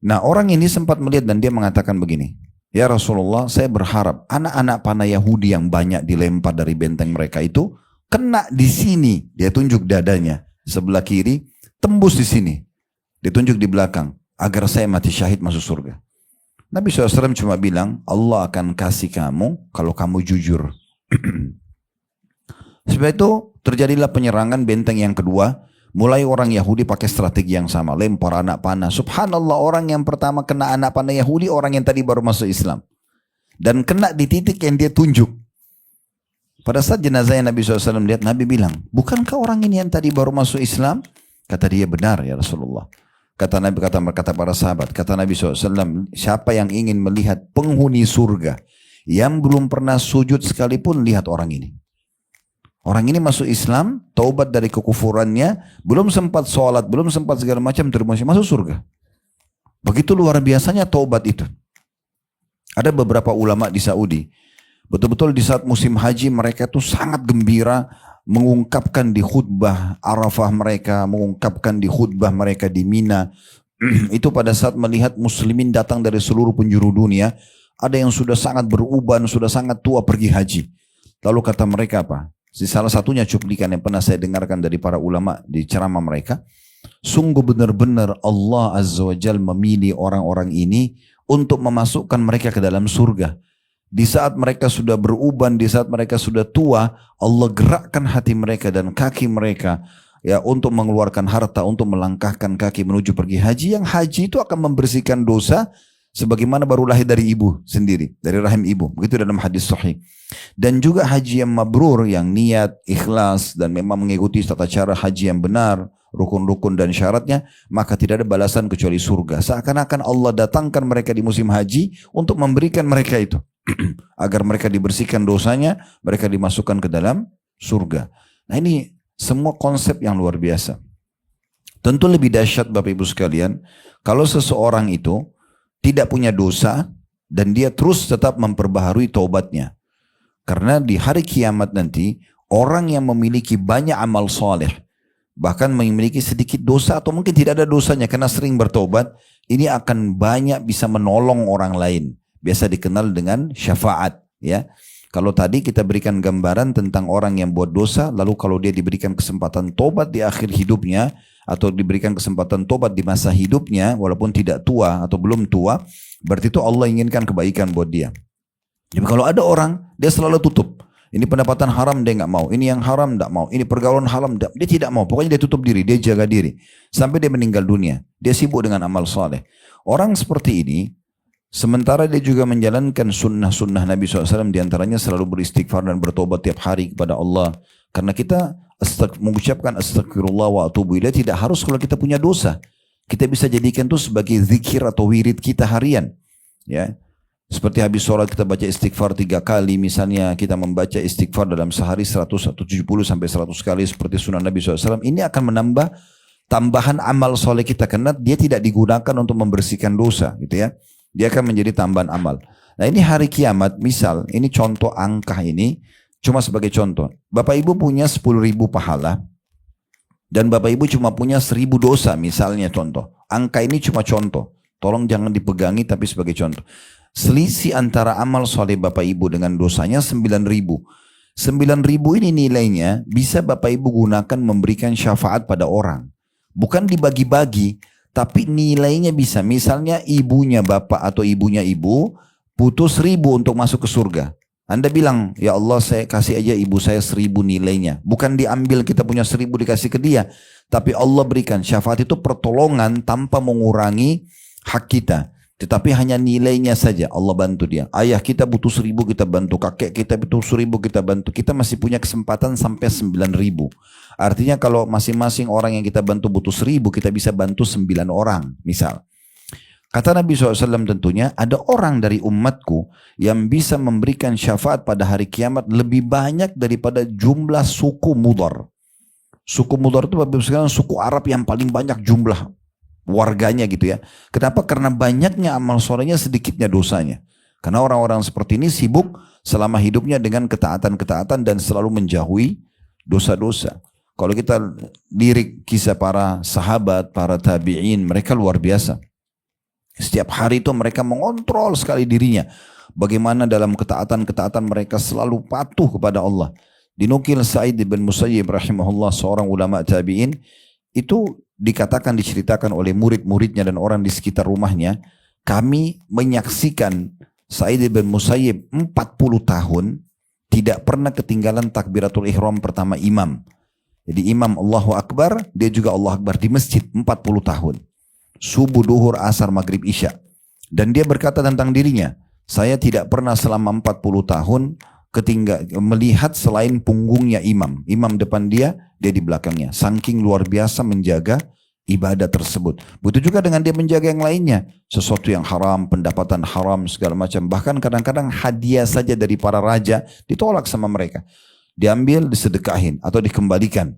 Nah orang ini sempat melihat dan dia mengatakan begini, ya Rasulullah, saya berharap anak-anak panah Yahudi yang banyak dilempar dari benteng mereka itu kena di sini. Dia tunjuk dadanya sebelah kiri, tembus di sini. Ditunjuk di belakang agar saya mati syahid masuk surga. Nabi SAW cuma bilang, Allah akan kasih kamu kalau kamu jujur. Sebab itu terjadilah penyerangan benteng yang kedua. Mulai orang Yahudi pakai strategi yang sama, lempar anak panah. Subhanallah, orang yang pertama kena anak panah Yahudi, orang yang tadi baru masuk Islam. Dan kena di titik yang dia tunjuk. Pada saat jenazah yang Nabi SAW lihat, Nabi bilang, bukankah orang ini yang tadi baru masuk Islam? Kata dia, benar ya Rasulullah. Kata Nabi, kata para sahabat, kata Nabi SAW, siapa yang ingin melihat penghuni surga yang belum pernah sujud sekalipun, lihat orang ini. Orang ini masuk Islam, taubat dari kekufurannya, belum sempat sholat, belum sempat segala macam, masuk surga. Begitu luar biasanya taubat itu. Ada beberapa ulama di Saudi, betul-betul di saat musim haji mereka tuh sangat gembira, mengungkapkan di khutbah Arafah mereka, mengungkapkan di khutbah mereka di Mina. Itu pada saat melihat muslimin datang dari seluruh penjuru dunia, ada yang sudah sangat beruban, sudah sangat tua pergi haji. Lalu kata mereka apa? Salah satunya cuplikan yang pernah saya dengarkan dari para ulama di ceramah mereka, sungguh benar-benar Allah Azza wa Jalla memilih orang-orang ini untuk memasukkan mereka ke dalam surga. Di saat mereka sudah beruban, di saat mereka sudah tua, Allah gerakkan hati mereka dan kaki mereka ya untuk mengeluarkan harta, untuk melangkahkan kaki menuju pergi haji. Yang haji itu akan membersihkan dosa sebagaimana baru lahir dari ibu sendiri, dari rahim ibu. Begitu dalam hadis sahih. Dan juga haji yang mabrur, yang niat, ikhlas dan memang mengikuti tata cara haji yang benar, rukun-rukun dan syaratnya, maka tidak ada balasan kecuali surga. Seakan-akan Allah datangkan mereka di musim haji untuk memberikan mereka itu. Agar mereka dibersihkan dosanya, mereka dimasukkan ke dalam surga. Nah ini semua konsep yang luar biasa. Tentu lebih dahsyat Bapak Ibu sekalian, kalau seseorang itu tidak punya dosa dan dia terus tetap memperbaharui taubatnya. Karena di hari kiamat nanti, orang yang memiliki banyak amal soleh, bahkan memiliki sedikit dosa atau mungkin tidak ada dosanya karena sering bertobat, ini akan banyak bisa menolong orang lain. Biasa dikenal dengan syafaat, ya. Kalau tadi kita berikan gambaran tentang orang yang buat dosa, lalu kalau dia diberikan kesempatan tobat di akhir hidupnya, atau diberikan kesempatan tobat di masa hidupnya, walaupun tidak tua atau belum tua, berarti itu Allah inginkan kebaikan buat dia. Jadi kalau ada orang, dia selalu tutup. Ini pendapatan haram dia nggak mau, ini yang haram nggak mau, ini pergaulan haram dia tidak mau. Pokoknya dia tutup diri, dia jaga diri sampai dia meninggal dunia. Dia sibuk dengan amal soleh. Orang seperti ini, sementara dia juga menjalankan sunnah-sunnah Nabi SAW, diantaranya selalu beristighfar dan bertobat tiap hari kepada Allah. Karena kita mengucapkan astagfirullah wa atubu ilaih tidak harus kalau kita punya dosa. Kita bisa jadikan itu sebagai zikir atau wirid kita harian. Ya. Seperti habis sholat kita baca istighfar 3 kali, misalnya kita membaca istighfar dalam sehari 100 atau 70 sampai 100 kali seperti sunnah Nabi SAW. Ini akan menambah tambahan amal soleh kita karena dia tidak digunakan untuk membersihkan dosa, gitu ya. Dia akan menjadi tambahan amal. Nah ini hari kiamat, misal ini contoh angka ini cuma sebagai contoh. Bapak Ibu punya 10.000 pahala dan Bapak Ibu cuma punya 1.000 dosa, misalnya contoh. Angka ini cuma contoh. Tolong jangan dipegangi tapi sebagai contoh. Selisih antara amal soleh Bapak Ibu dengan dosanya 9.000. 9.000 ini nilainya bisa Bapak Ibu gunakan memberikan syafaat pada orang. Bukan dibagi-bagi, tapi nilainya bisa. Misalnya ibunya Bapak atau ibunya Ibu putus 1.000 untuk masuk ke surga. Anda bilang, ya Allah saya kasih aja ibu saya 1.000 nilainya. Bukan diambil kita punya 1.000 dikasih ke dia. Tapi Allah berikan syafaat itu pertolongan tanpa mengurangi hak kita. Tetapi hanya nilainya saja Allah bantu dia. Ayah kita butuh 1.000 kita bantu. Kakek kita butuh 1.000 kita bantu. Kita masih punya kesempatan sampai 9.000. Artinya kalau masing-masing orang yang kita bantu butuh 1.000, kita bisa bantu 9 orang misal. Kata Nabi SAW tentunya ada orang dari umatku yang bisa memberikan syafaat pada hari kiamat lebih banyak daripada jumlah suku Mudhar. Suku Mudhar itu Bapak sekarang suku Arab yang paling banyak jumlah warganya gitu ya. Kenapa? Karena banyaknya amal solehnya, sedikitnya dosanya. Karena orang-orang seperti ini sibuk selama hidupnya dengan ketaatan-ketaatan dan selalu menjauhi dosa-dosa. Kalau kita lirik kisah para sahabat, para tabi'in, mereka luar biasa. Setiap hari itu mereka mengontrol sekali dirinya. Bagaimana dalam ketaatan-ketaatan mereka selalu patuh kepada Allah. Dinukil Sa'id bin Musayyib rahimahullah, seorang ulama tabi'in, itu dikatakan, diceritakan oleh murid-muridnya dan orang di sekitar rumahnya, kami menyaksikan Sa'id bin Musayyib 40 tahun tidak pernah ketinggalan takbiratul ihram pertama imam. Jadi imam Allahu Akbar, dia juga Allah Akbar di masjid 40 tahun. Subuh, duhur, asar, maghrib, isya. Dan dia berkata tentang dirinya, saya tidak pernah selama 40 tahun melihat selain punggungnya imam. Imam depan dia di belakangnya. Saking luar biasa menjaga ibadah tersebut. Begitu juga dengan dia menjaga yang lainnya. Sesuatu yang haram, pendapatan haram, segala macam. Bahkan kadang-kadang hadiah saja dari para raja ditolak sama mereka. Diambil, disedekahin atau dikembalikan.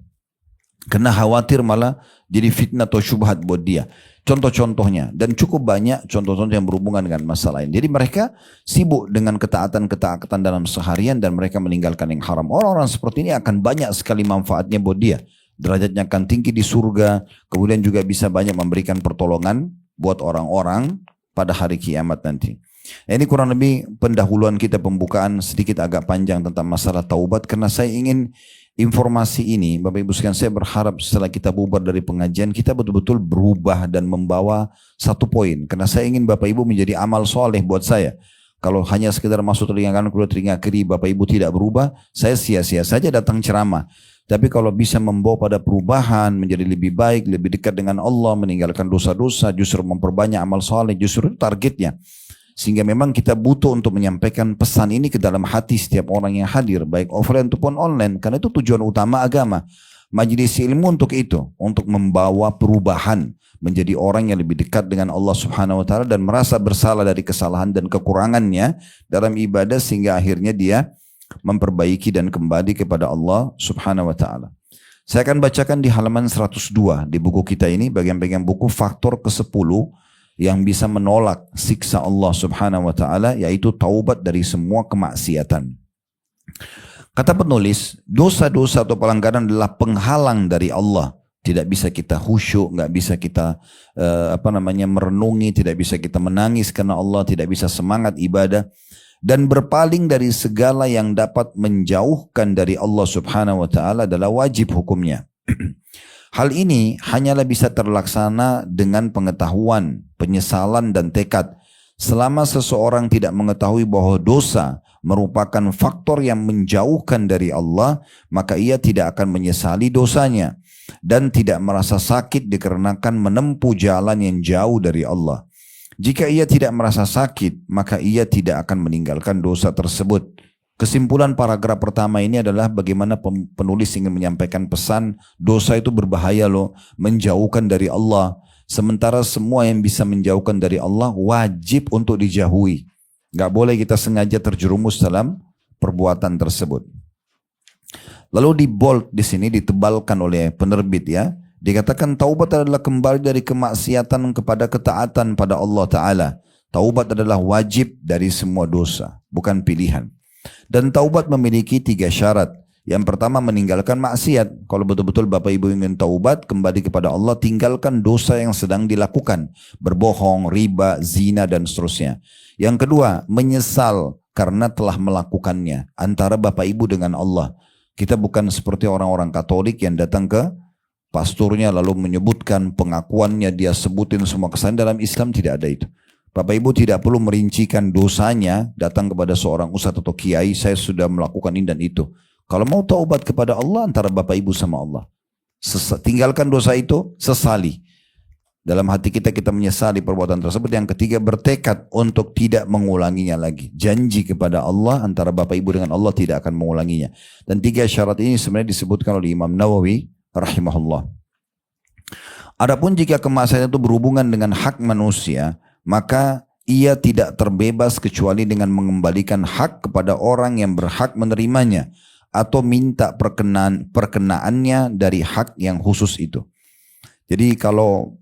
Karena khawatir malah jadi fitnah atau syubhat buat dia. Contoh-contohnya, dan cukup banyak contoh-contoh yang berhubungan dengan masalah ini. Jadi mereka sibuk dengan ketaatan-ketaatan dalam seharian dan mereka meninggalkan yang haram. Orang-orang seperti ini akan banyak sekali manfaatnya buat dia. Derajatnya akan tinggi di surga, kemudian juga bisa banyak memberikan pertolongan buat orang-orang pada hari kiamat nanti. Nah, ini kurang lebih pendahuluan kita, pembukaan sedikit agak panjang tentang masalah taubat, karena saya ingin informasi ini, Bapak Ibu sekalian, saya berharap setelah kita bubar dari pengajian, kita betul-betul berubah dan membawa satu poin. Karena saya ingin Bapak Ibu menjadi amal soleh buat saya. Kalau hanya sekedar masuk telinga kanan, keluar telinga kiri, Bapak Ibu tidak berubah, saya sia-sia saja datang ceramah. Tapi kalau bisa membawa pada perubahan, menjadi lebih baik, lebih dekat dengan Allah, meninggalkan dosa-dosa, justru memperbanyak amal soleh, justru itu targetnya. Sehingga memang kita butuh untuk menyampaikan pesan ini ke dalam hati setiap orang yang hadir, baik offline ataupun online. Karena itu tujuan utama agama. Majelis ilmu untuk itu, untuk membawa perubahan, menjadi orang yang lebih dekat dengan Allah Subhanahu wa taala dan merasa bersalah dari kesalahan dan kekurangannya dalam ibadah, sehingga akhirnya dia memperbaiki dan kembali kepada Allah Subhanahu wa taala. Saya akan bacakan di halaman 102 di buku kita ini, bagian-bagian buku faktor ke-10 yang bisa menolak siksa Allah Subhanahu wa taala, yaitu taubat dari semua kemaksiatan. Kata penulis, dosa-dosa atau pelanggaran adalah penghalang dari Allah. Tidak bisa kita khusyuk, nggak bisa kita merenungi, tidak bisa kita menangis karena Allah, tidak bisa semangat ibadah, dan berpaling dari segala yang dapat menjauhkan dari Allah Subhanahu wa taala adalah wajib hukumnya. Hal ini hanyalah bisa terlaksana dengan pengetahuan, penyesalan dan tekad. Selama seseorang tidak mengetahui bahwa dosa merupakan faktor yang menjauhkan dari Allah, maka ia tidak akan menyesali dosanya dan tidak merasa sakit dikarenakan menempuh jalan yang jauh dari Allah. Jika ia tidak merasa sakit, maka ia tidak akan meninggalkan dosa tersebut. Kesimpulan paragraf pertama ini adalah bagaimana penulis ingin menyampaikan pesan dosa itu berbahaya loh, menjauhkan dari Allah. Sementara semua yang bisa menjauhkan dari Allah wajib untuk dijauhi. Gak boleh kita sengaja terjerumus dalam perbuatan tersebut. Lalu di bold di sini ditebalkan oleh penerbit ya. Dikatakan taubat adalah kembali dari kemaksiatan kepada ketaatan pada Allah Ta'ala. Taubat adalah wajib dari semua dosa, bukan pilihan. Dan taubat memiliki 3 syarat. Yang pertama meninggalkan maksiat. Kalau betul-betul Bapak Ibu ingin taubat kembali kepada Allah, tinggalkan dosa yang sedang dilakukan. Berbohong, riba, zina dan seterusnya. Yang kedua menyesal karena telah melakukannya. Antara Bapak Ibu dengan Allah. Kita bukan seperti orang-orang Katolik yang datang ke pasturnya lalu menyebutkan pengakuannya, dia sebutin semua kesalahan. Dalam Islam tidak ada itu. Bapak Ibu tidak perlu merincikan dosanya, datang kepada seorang ustadz atau kiai, saya sudah melakukan ini dan itu. Kalau mau taubat kepada Allah, antara Bapak Ibu sama Allah. Tinggalkan dosa itu, sesali. Dalam hati kita, kita menyesali perbuatan tersebut. Yang ketiga, bertekad untuk tidak mengulanginya lagi. Janji kepada Allah, antara Bapak Ibu dengan Allah tidak akan mengulanginya. Dan 3 syarat ini sebenarnya disebutkan oleh Imam Nawawi rahimahullah. Adapun jika kemaksiatan itu berhubungan dengan hak manusia, maka ia tidak terbebas kecuali dengan mengembalikan hak kepada orang yang berhak menerimanya atau minta perkenaannya dari hak yang khusus itu. Jadi kalau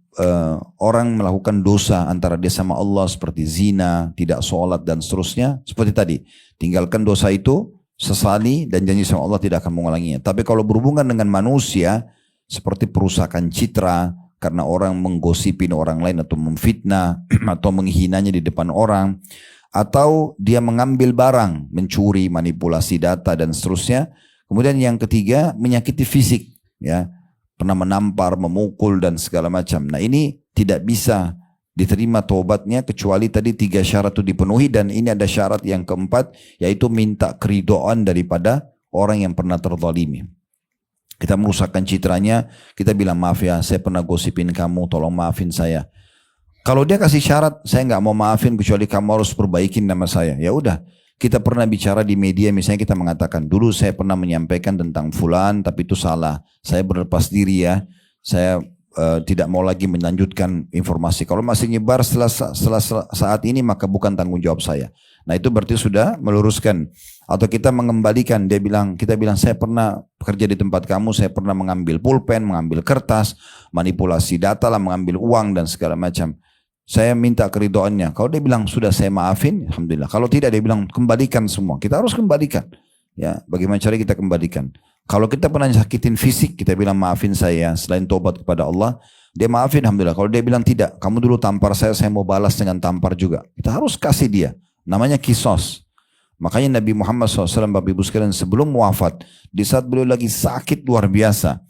orang melakukan dosa antara dia sama Allah seperti zina, tidak sholat dan seterusnya, seperti tadi, tinggalkan dosa itu, sesali dan janji sama Allah tidak akan mengulanginya. Tapi kalau berhubungan dengan manusia seperti perusakan citra, karena orang menggosipin orang lain atau memfitnah atau menghinanya di depan orang, atau dia mengambil barang, mencuri, manipulasi data dan seterusnya. Kemudian yang ketiga menyakiti fisik, ya, pernah menampar, memukul dan segala macam. Nah ini tidak bisa diterima taubatnya kecuali tadi 3 syarat itu dipenuhi, dan ini ada syarat yang keempat yaitu minta keridhaan daripada orang yang pernah terzalimi. Kita merusakkan citranya, kita bilang maaf ya, saya pernah gosipin kamu, tolong maafin saya. Kalau dia kasih syarat, saya nggak mau maafin kecuali kamu harus perbaikin nama saya. Ya udah, kita pernah bicara di media, misalnya kita mengatakan, dulu saya pernah menyampaikan tentang fulan, tapi itu salah. Saya berlepas diri ya, saya tidak mau lagi melanjutkan informasi. Kalau masih nyebar setelah saat ini, maka bukan tanggung jawab saya. Nah itu berarti sudah meluruskan. Atau kita mengembalikan, kita bilang saya pernah bekerja di tempat kamu, saya pernah mengambil pulpen, mengambil kertas, manipulasi data lah, mengambil uang dan segala macam. Saya minta keridhaannya. Kalau dia bilang sudah saya maafin, alhamdulillah. Kalau tidak dia bilang kembalikan semua. Kita harus kembalikan. Ya, bagaimana cara kita kembalikan? Kalau kita pernah nyakitin fisik, kita bilang maafin saya. Selain tobat kepada Allah, dia maafin, alhamdulillah. Kalau dia bilang tidak, kamu dulu tampar saya mau balas dengan tampar juga. Kita harus kasih dia. Namanya kisos. Makanya Nabi Muhammad SAW, Bapak Ibu sekalian, sebelum wafat, di saat beliau lagi sakit luar biasa,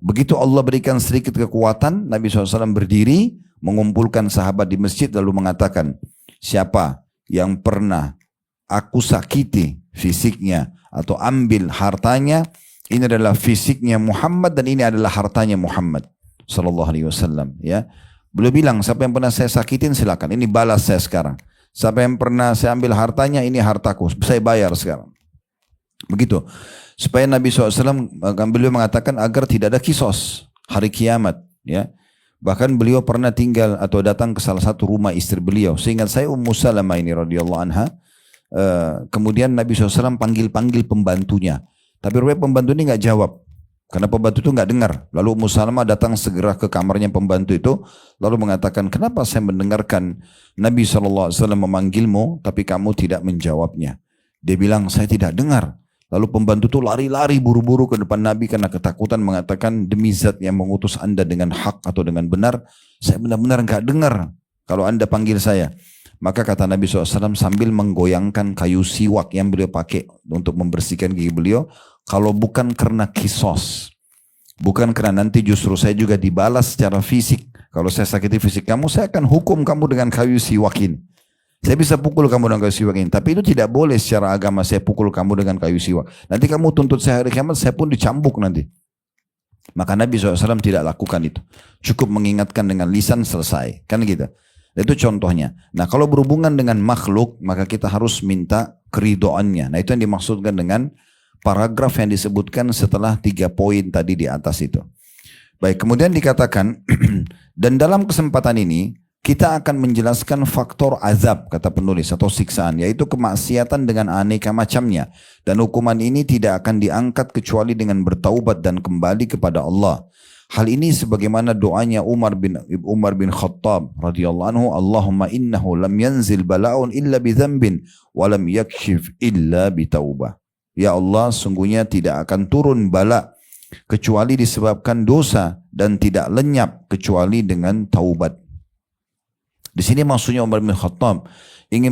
begitu Allah berikan sedikit kekuatan, Nabi SAW berdiri, mengumpulkan sahabat di masjid, lalu mengatakan, siapa yang pernah aku sakiti fisiknya, atau ambil hartanya, ini adalah fisiknya Muhammad, dan ini adalah hartanya Muhammad SAW. Ya. Beliau bilang, siapa yang pernah saya sakitin silakan, ini balas saya sekarang. Siapa yang pernah saya ambil hartanya, ini hartaku, saya bayar sekarang. Begitu. Supaya Nabi SAW, beliau mengatakan agar tidak ada kisos hari kiamat. Ya. Bahkan beliau pernah tinggal atau datang ke salah satu rumah istri beliau. Seingat saya Ummu Salamah ini radhiyallahu anha. Kemudian Nabi SAW panggil pembantunya. Tapi rupanya pembantu ini nggak jawab. Karena pembantu itu nggak dengar. Lalu Ummu Salamah datang segera ke kamarnya pembantu itu, lalu mengatakan, kenapa saya mendengarkan Nabi SAW memanggilmu, tapi kamu tidak menjawabnya? Dia bilang, saya tidak dengar. Lalu pembantu itu lari-lari buru-buru ke depan Nabi karena ketakutan, mengatakan, demi zat yang mengutus anda dengan hak atau dengan benar, saya benar-benar nggak dengar kalau anda panggil saya. Maka kata Nabi SAW sambil menggoyangkan kayu siwak yang beliau pakai untuk membersihkan gigi beliau, kalau bukan karena kisos, bukan karena nanti justru saya juga dibalas secara fisik. Kalau saya sakiti fisik kamu, saya akan hukum kamu dengan kayu siwak ini. Saya bisa pukul kamu dengan kayu siwak ini, tapi itu tidak boleh secara agama saya pukul kamu dengan kayu siwak. Nanti kamu tuntut saya hari kiamat, saya pun dicambuk nanti. Maka Nabi SAW tidak lakukan itu. Cukup mengingatkan dengan lisan, selesai. Kan gitu. Itu contohnya. Nah kalau berhubungan dengan makhluk, maka kita harus minta keridoannya. Nah itu yang dimaksudkan dengan paragraf yang disebutkan setelah 3 poin tadi di atas itu. Baik, kemudian dikatakan, dan dalam kesempatan ini, kita akan menjelaskan faktor azab, kata penulis, atau siksaan, yaitu kemaksiatan dengan aneka macamnya. Dan hukuman ini tidak akan diangkat kecuali dengan bertaubat dan kembali kepada Allah. Hal ini sebagaimana doanya Umar bin Khattab radhiyallahu anhu, Allahumma innahu lam yanzil bala'un illa bi dzambin wa lam yakshif illa bi taubah. Ya Allah, sungguhnya tidak akan turun bala kecuali disebabkan dosa dan tidak lenyap kecuali dengan taubat. Di sini maksudnya Umar bin Khattab ingin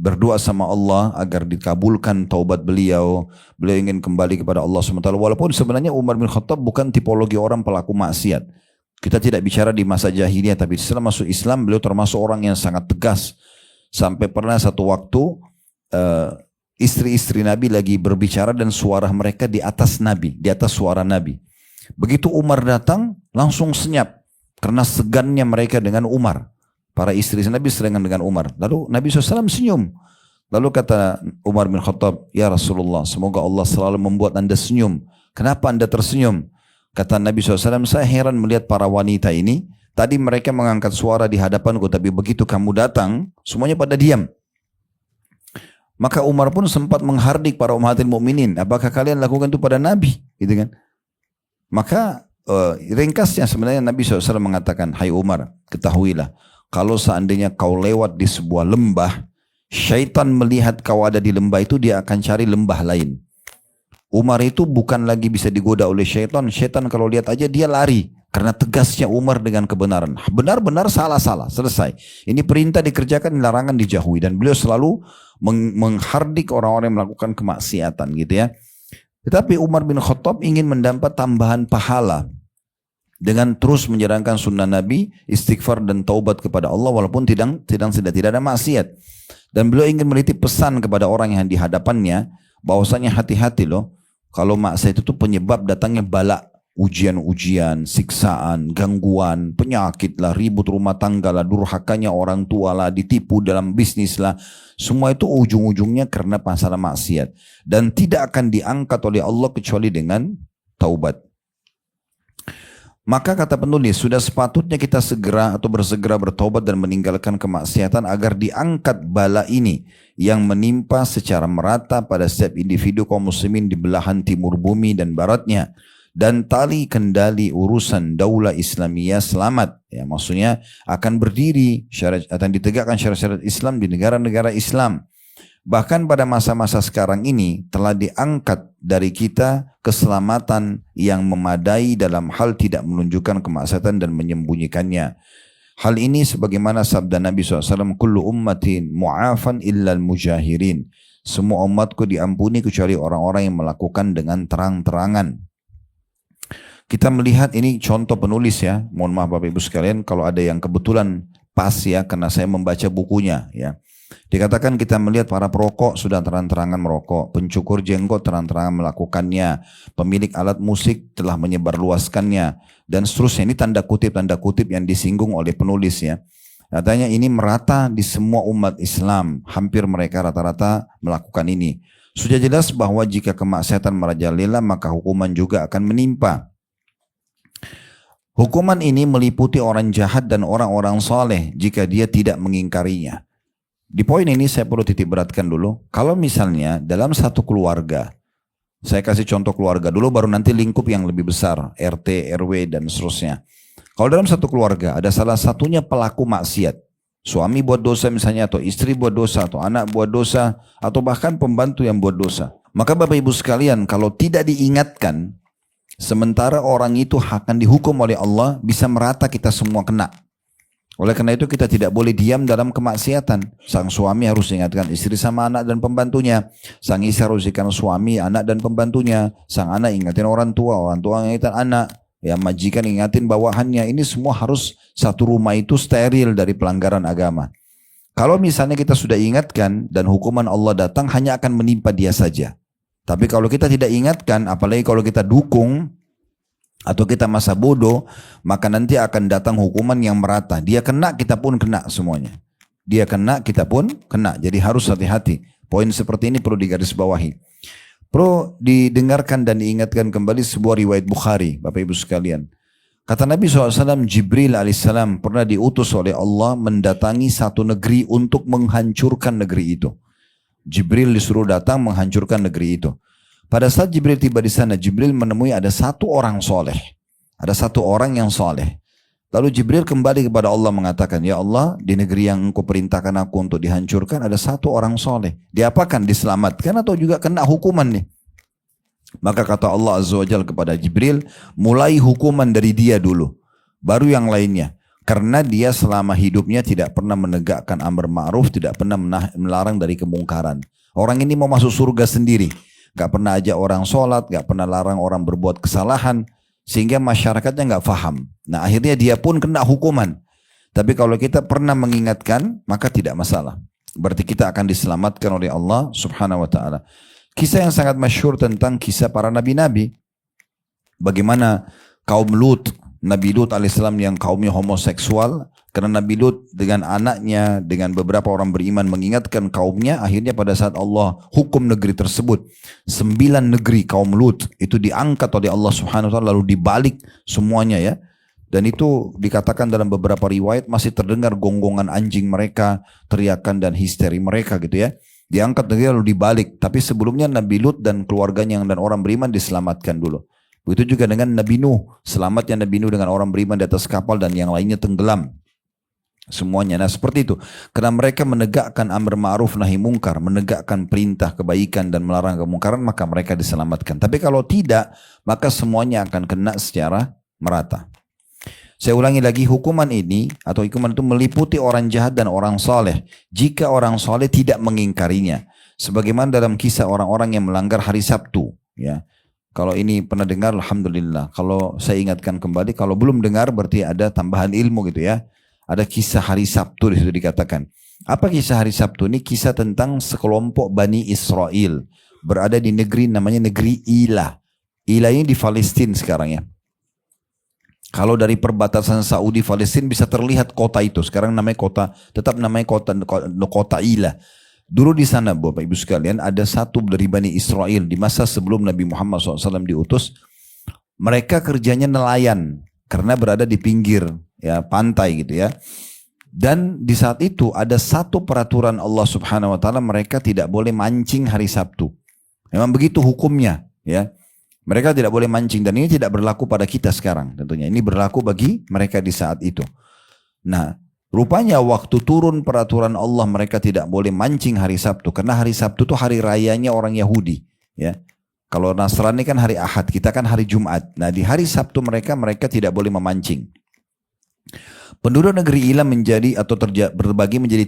berdoa sama Allah agar dikabulkan taubat beliau. Beliau ingin kembali kepada Allah SWT. Walaupun sebenarnya Umar bin Khattab bukan tipologi orang pelaku maksiat. Kita tidak bicara di masa jahiliyah, tapi setelah masuk Islam beliau termasuk orang yang sangat tegas. Sampai pernah satu waktu istri-istri Nabi lagi berbicara dan suara mereka di atas Nabi, di atas suara Nabi. Begitu Umar datang langsung senyap karena segannya mereka dengan Umar. Para istri Nabi serengan dengan Umar. Lalu Nabi SAW senyum. Lalu kata Umar bin Khattab, ya Rasulullah, semoga Allah selalu membuat anda senyum. Kenapa anda tersenyum? Kata Nabi SAW, saya heran melihat para wanita ini. Tadi mereka mengangkat suara di hadapanku, tapi begitu kamu datang, semuanya pada diam. Maka Umar pun sempat menghardik para ummatil mukminin. Apakah kalian lakukan itu pada Nabi? Gitu kan? Maka ringkasnya sebenarnya Nabi SAW mengatakan, hai Umar, ketahuilah, kalau seandainya kau lewat di sebuah lembah, syaitan melihat kau ada di lembah itu, dia akan cari lembah lain. Umar itu bukan lagi bisa digoda oleh syaitan. Syaitan kalau lihat aja dia lari. Karena tegasnya Umar dengan kebenaran. Benar-benar salah-salah, selesai. Ini perintah dikerjakan, larangan dijauhi. Dan beliau selalu menghardik orang-orang yang melakukan kemaksiatan gitu ya. Tetapi Umar bin Khattab ingin mendapat tambahan pahala dengan terus menjalankan sunnah Nabi, istighfar dan taubat kepada Allah walaupun tidak ada maksiat. Dan beliau ingin menitip pesan kepada orang yang di hadapannya bahwasanya hati-hati loh, kalau maksiat itu penyebab datangnya bala, ujian-ujian, siksaan, gangguan, penyakit lah, ribut rumah tangga lah, durhakanya orang tua lah, ditipu dalam bisnis lah. Semua itu ujung-ujungnya karena masalah maksiat. Dan tidak akan diangkat oleh Allah kecuali dengan taubat. Maka kata penulis, sudah sepatutnya kita bersegera bertobat dan meninggalkan kemaksiatan agar diangkat bala ini yang menimpa secara merata pada setiap individu kaum muslimin di belahan timur bumi dan baratnya. Dan tali kendali urusan daulah Islamiyah selamat. Ya, maksudnya akan berdiri, akan ditegakkan syariat Islam di negara-negara Islam. Bahkan pada masa-masa sekarang ini telah diangkat dari kita keselamatan yang memadai dalam hal tidak menunjukkan kemaksiatan dan menyembunyikannya. Hal ini sebagaimana sabda Nabi SAW, kullu ummatin mu'afan illal mujahirin. Semua umatku diampuni kecuali orang-orang yang melakukan dengan terang-terangan. Kita melihat ini contoh penulis ya. Mohon maaf Bapak Ibu sekalian kalau ada yang kebetulan pas ya, karena saya membaca bukunya ya. Dikatakan kita melihat para perokok sudah terang-terangan merokok, pencukur jenggot terang-terangan melakukannya, pemilik alat musik telah menyebarluaskannya, dan seterusnya. Ini tanda kutip yang disinggung oleh penulis ya. Katanya ini merata di semua umat Islam, hampir mereka rata-rata melakukan ini. Sudah jelas bahwa jika kemaksiatan merajalela maka hukuman juga akan menimpa. Hukuman ini meliputi orang jahat dan orang-orang saleh jika dia tidak mengingkarinya. Di poin ini saya perlu titik beratkan dulu. Kalau misalnya dalam satu keluarga, saya kasih contoh keluarga dulu baru nanti lingkup yang lebih besar, RT, RW dan seterusnya. Kalau dalam satu keluarga ada salah satunya pelaku maksiat, suami buat dosa misalnya, atau istri buat dosa, atau anak buat dosa, atau bahkan pembantu yang buat dosa. Maka Bapak Ibu sekalian, kalau tidak diingatkan, sementara orang itu akan dihukum oleh Allah, bisa merata kita semua kena. Oleh karena itu kita tidak boleh diam dalam kemaksiatan. Sang suami harus ingatkan istri sama anak dan pembantunya. Sang istri harus ingatkan suami, anak dan pembantunya. Sang anak ingatin orang tua ingatin anak. Ya, majikan ingatin bawahannya. Ini semua harus satu rumah itu steril dari pelanggaran agama. Kalau misalnya kita sudah ingatkan dan hukuman Allah datang hanya akan menimpa dia saja. Tapi kalau kita tidak ingatkan, apalagi kalau kita dukung atau kita masa bodoh, maka nanti akan datang hukuman yang merata. Dia kena, kita pun kena semuanya. Dia kena, kita pun kena. Jadi harus hati-hati. Poin seperti ini perlu digarisbawahi. Perlu didengarkan dan diingatkan kembali sebuah riwayat Bukhari, Bapak Ibu sekalian. Kata Nabi SAW, Jibril alaihissalam pernah diutus oleh Allah mendatangi satu negeri untuk menghancurkan negeri itu. Jibril disuruh datang menghancurkan negeri itu. Pada saat Jibril tiba di sana, Jibril menemui ada satu orang soleh. Ada satu orang yang soleh. Lalu Jibril kembali kepada Allah mengatakan, ya Allah, di negeri yang engkau perintahkan aku untuk dihancurkan, ada satu orang soleh. Diapakan? Diselamatkan atau juga kena hukuman nih? Maka kata Allah Azza wa Jalla kepada Jibril, mulai hukuman dari dia dulu. Baru yang lainnya. Karena dia selama hidupnya tidak pernah menegakkan amar ma'ruf, tidak pernah melarang dari kemungkaran. Orang ini mau masuk surga sendiri. Gak pernah ajak orang sholat, gak pernah larang orang berbuat kesalahan. Sehingga masyarakatnya gak faham. Nah akhirnya dia pun kena hukuman. Tapi kalau kita pernah mengingatkan, maka tidak masalah. Berarti kita akan diselamatkan oleh Allah subhanahu wa ta'ala. Kisah yang sangat masyhur tentang kisah para nabi-nabi. Bagaimana kaum Lut, Nabi Lut alaihissalam yang kaumnya homoseksual, karena Nabi Lut dengan anaknya, dengan beberapa orang beriman mengingatkan kaumnya, akhirnya pada saat Allah hukum negeri tersebut, 9 negeri kaum Lut itu diangkat oleh Allah Subhanahu wa taala lalu dibalik semuanya ya. Dan itu dikatakan dalam beberapa riwayat masih terdengar gonggongan anjing mereka, teriakan dan histeri mereka gitu ya. Diangkat negeri lalu dibalik, tapi sebelumnya Nabi Lut dan keluarganya dan orang beriman diselamatkan dulu. Begitu juga dengan Nabi Nuh. Selamatnya Nabi Nuh dengan orang beriman di atas kapal dan yang lainnya tenggelam. Semuanya. Nah seperti itu. Karena mereka menegakkan amar ma'ruf nahi mungkar. Menegakkan perintah kebaikan dan melarang kemungkaran. Maka mereka diselamatkan. Tapi kalau tidak. Maka semuanya akan kena secara merata. Saya ulangi lagi. Hukuman ini. Atau hukuman itu meliputi orang jahat dan orang soleh. Jika orang soleh tidak mengingkarinya. Sebagaimana dalam kisah orang-orang yang melanggar hari Sabtu. Ya. Kalau ini pernah dengar, alhamdulillah. Kalau saya ingatkan kembali, kalau belum dengar berarti ada tambahan ilmu gitu ya. Ada kisah hari Sabtu di situ dikatakan. Apa kisah hari Sabtu? Ini kisah tentang sekelompok Bani Israel berada di negeri namanya negeri Ilah. Ilah ini di Palestina sekarang ya. Kalau dari perbatasan Saudi Palestina bisa terlihat kota itu. Sekarang namanya kota, tetap namanya kota Ilah. Dulu di sana Bapak Ibu sekalian ada satu dari Bani Israel di masa sebelum Nabi Muhammad SAW diutus. Mereka kerjanya nelayan karena berada di pinggir ya pantai gitu ya. Dan di saat itu ada satu peraturan Allah Subhanahu Wa Taala, mereka tidak boleh mancing hari Sabtu. Memang begitu hukumnya ya. Mereka tidak boleh mancing dan ini tidak berlaku pada kita sekarang tentunya. Ini berlaku bagi mereka di saat itu. Nah. Rupanya waktu turun peraturan Allah mereka tidak boleh mancing hari Sabtu. Karena hari Sabtu itu hari rayanya orang Yahudi. Ya. Kalau Nasrani kan hari Ahad, kita kan hari Jumat. Nah di hari Sabtu mereka tidak boleh memancing. Penduduk negeri Ilah menjadi atau berbagi menjadi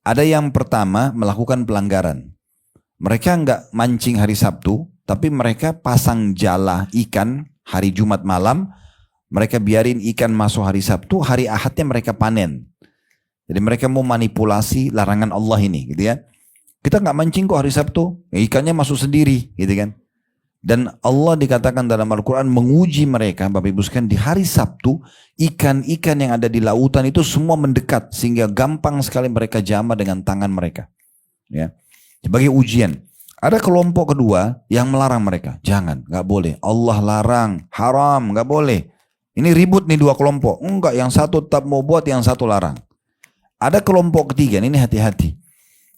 3. Ada yang pertama melakukan pelanggaran. Mereka enggak mancing hari Sabtu, tapi mereka pasang jala ikan hari Jumat malam. Mereka biarin ikan masuk hari Sabtu, hari Ahadnya mereka panen. Jadi mereka mau manipulasi larangan Allah ini gitu ya. Kita nggak mancing kok hari Sabtu, ya ikannya masuk sendiri gitu kan. Dan Allah dikatakan dalam Al-Quran menguji mereka, Bapak Ibu sekalian, di hari Sabtu, ikan-ikan yang ada di lautan itu semua mendekat. Sehingga gampang sekali mereka jamah dengan tangan mereka. Ya. Sebagai ujian. Ada kelompok kedua yang melarang mereka. Jangan, nggak boleh. Allah larang, haram, nggak boleh. Ini ribut nih 2 kelompok. Enggak, yang satu tetap mau buat, yang satu larang. Ada kelompok ketiga, ini hati-hati.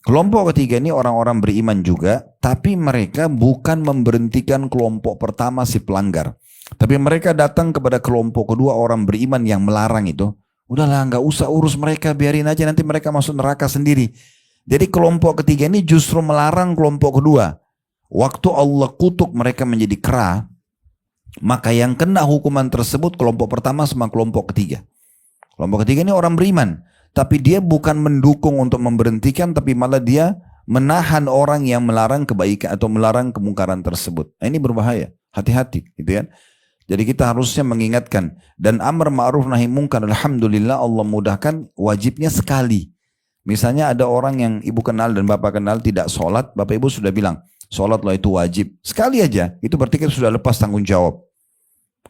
Kelompok ketiga ini orang-orang beriman juga, tapi mereka bukan memberhentikan kelompok pertama si pelanggar. Tapi mereka datang kepada kelompok kedua orang beriman yang melarang itu. Udahlah, nggak usah urus mereka, biarin aja nanti mereka masuk neraka sendiri. Jadi kelompok ketiga ini justru melarang kelompok kedua. Waktu Allah kutuk mereka menjadi kera, maka yang kena hukuman tersebut kelompok pertama sama kelompok ketiga. Kelompok ketiga ini orang beriman. Tapi dia bukan mendukung untuk memberhentikan, tapi malah dia menahan orang yang melarang kebaikan atau melarang kemungkaran tersebut. Nah, ini berbahaya. Hati-hati gitu kan. Jadi kita harusnya mengingatkan. Dan amar ma'ruf nahi mungkar, alhamdulillah Allah mudahkan wajibnya sekali. Misalnya ada orang yang ibu kenal dan bapak kenal tidak sholat, bapak ibu sudah bilang, sholat loh itu wajib. Sekali aja, itu berarti kita sudah lepas tanggung jawab.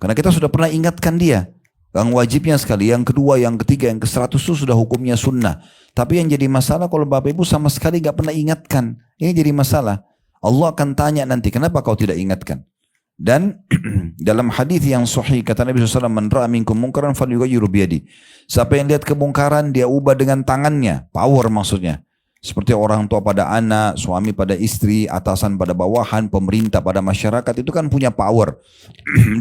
Karena kita sudah pernah ingatkan dia. Yang wajibnya sekali, yang kedua, yang ketiga, yang ke-100 itu sudah hukumnya sunnah. Tapi yang jadi masalah kalau bapak ibu sama sekali gak pernah ingatkan. Ini jadi masalah. Allah akan tanya nanti, kenapa kau tidak ingatkan? Dan dalam hadis yang sahih kata Nabi SAW, man ra'a minkum munkaran falyughayyirhu biyadi. Siapa yang lihat kemungkaran dia ubah dengan tangannya, power maksudnya. Seperti orang tua pada anak, suami pada istri, atasan pada bawahan, pemerintah pada masyarakat itu kan punya power.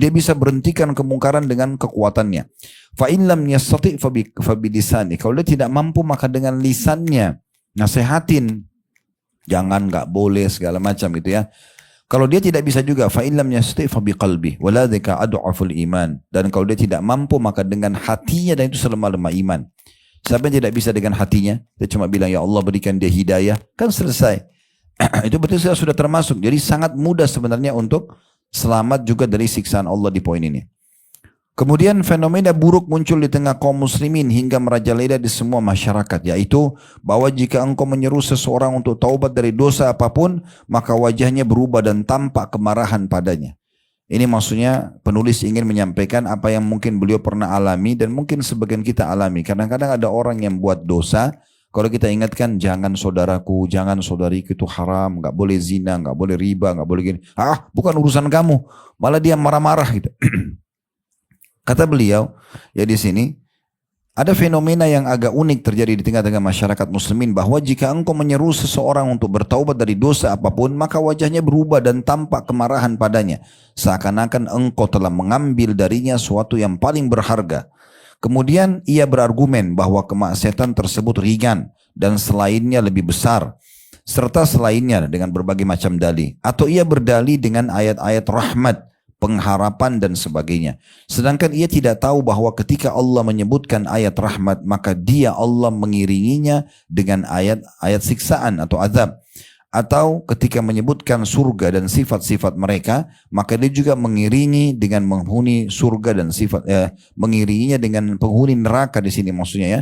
Dia bisa berhentikan kemungkaran dengan kekuatannya. Fa in lam yastati' fa bilisani. Kalau dia tidak mampu maka dengan lisannya, nasihatin, jangan, nggak boleh segala macam gitu ya. Kalau dia tidak bisa juga, fa in lam yastati' fa biqalbi waladzika ad'aful iman. Dan kalau dia tidak mampu maka dengan hatinya, dan itu selemah-lemah iman. Siapa yang tidak bisa dengan hatinya, dia cuma bilang ya Allah berikan dia hidayah, kan selesai. Itu betul sudah termasuk. Jadi sangat mudah sebenarnya untuk selamat juga dari siksaan Allah di poin ini. Kemudian fenomena buruk muncul di tengah kaum muslimin hingga merajalela di semua masyarakat, yaitu bahwa jika engkau menyeru seseorang untuk taubat dari dosa apapun, maka wajahnya berubah dan tampak kemarahan padanya. Ini maksudnya penulis ingin menyampaikan apa yang mungkin beliau pernah alami dan mungkin sebagian kita alami. Kadang-kadang ada orang yang buat dosa, kalau kita ingatkan jangan saudaraku, jangan saudariku itu haram, nggak boleh zina, nggak boleh riba, nggak boleh gini. Ah, bukan urusan kamu. Malah dia marah-marah gitu. Kata beliau, ya di sini ada fenomena yang agak unik terjadi di tengah-tengah masyarakat muslimin, bahwa jika engkau menyeru seseorang untuk bertaubat dari dosa apapun, maka wajahnya berubah dan tampak kemarahan padanya, seakan-akan engkau telah mengambil darinya sesuatu yang paling berharga. Kemudian ia berargumen bahwa kemaksiatan tersebut ringan dan selainnya lebih besar, serta selainnya dengan berbagai macam dalih, atau ia berdalih dengan ayat-ayat rahmat, pengharapan dan sebagainya. Sedangkan ia tidak tahu bahwa ketika Allah menyebutkan ayat rahmat, maka dia Allah mengiringinya dengan ayat-ayat siksaan atau azab. Atau ketika menyebutkan surga dan sifat-sifat mereka, maka dia juga mengiringi dengan menghuni surga dan mengiringinya dengan penghuni neraka di sini maksudnya ya.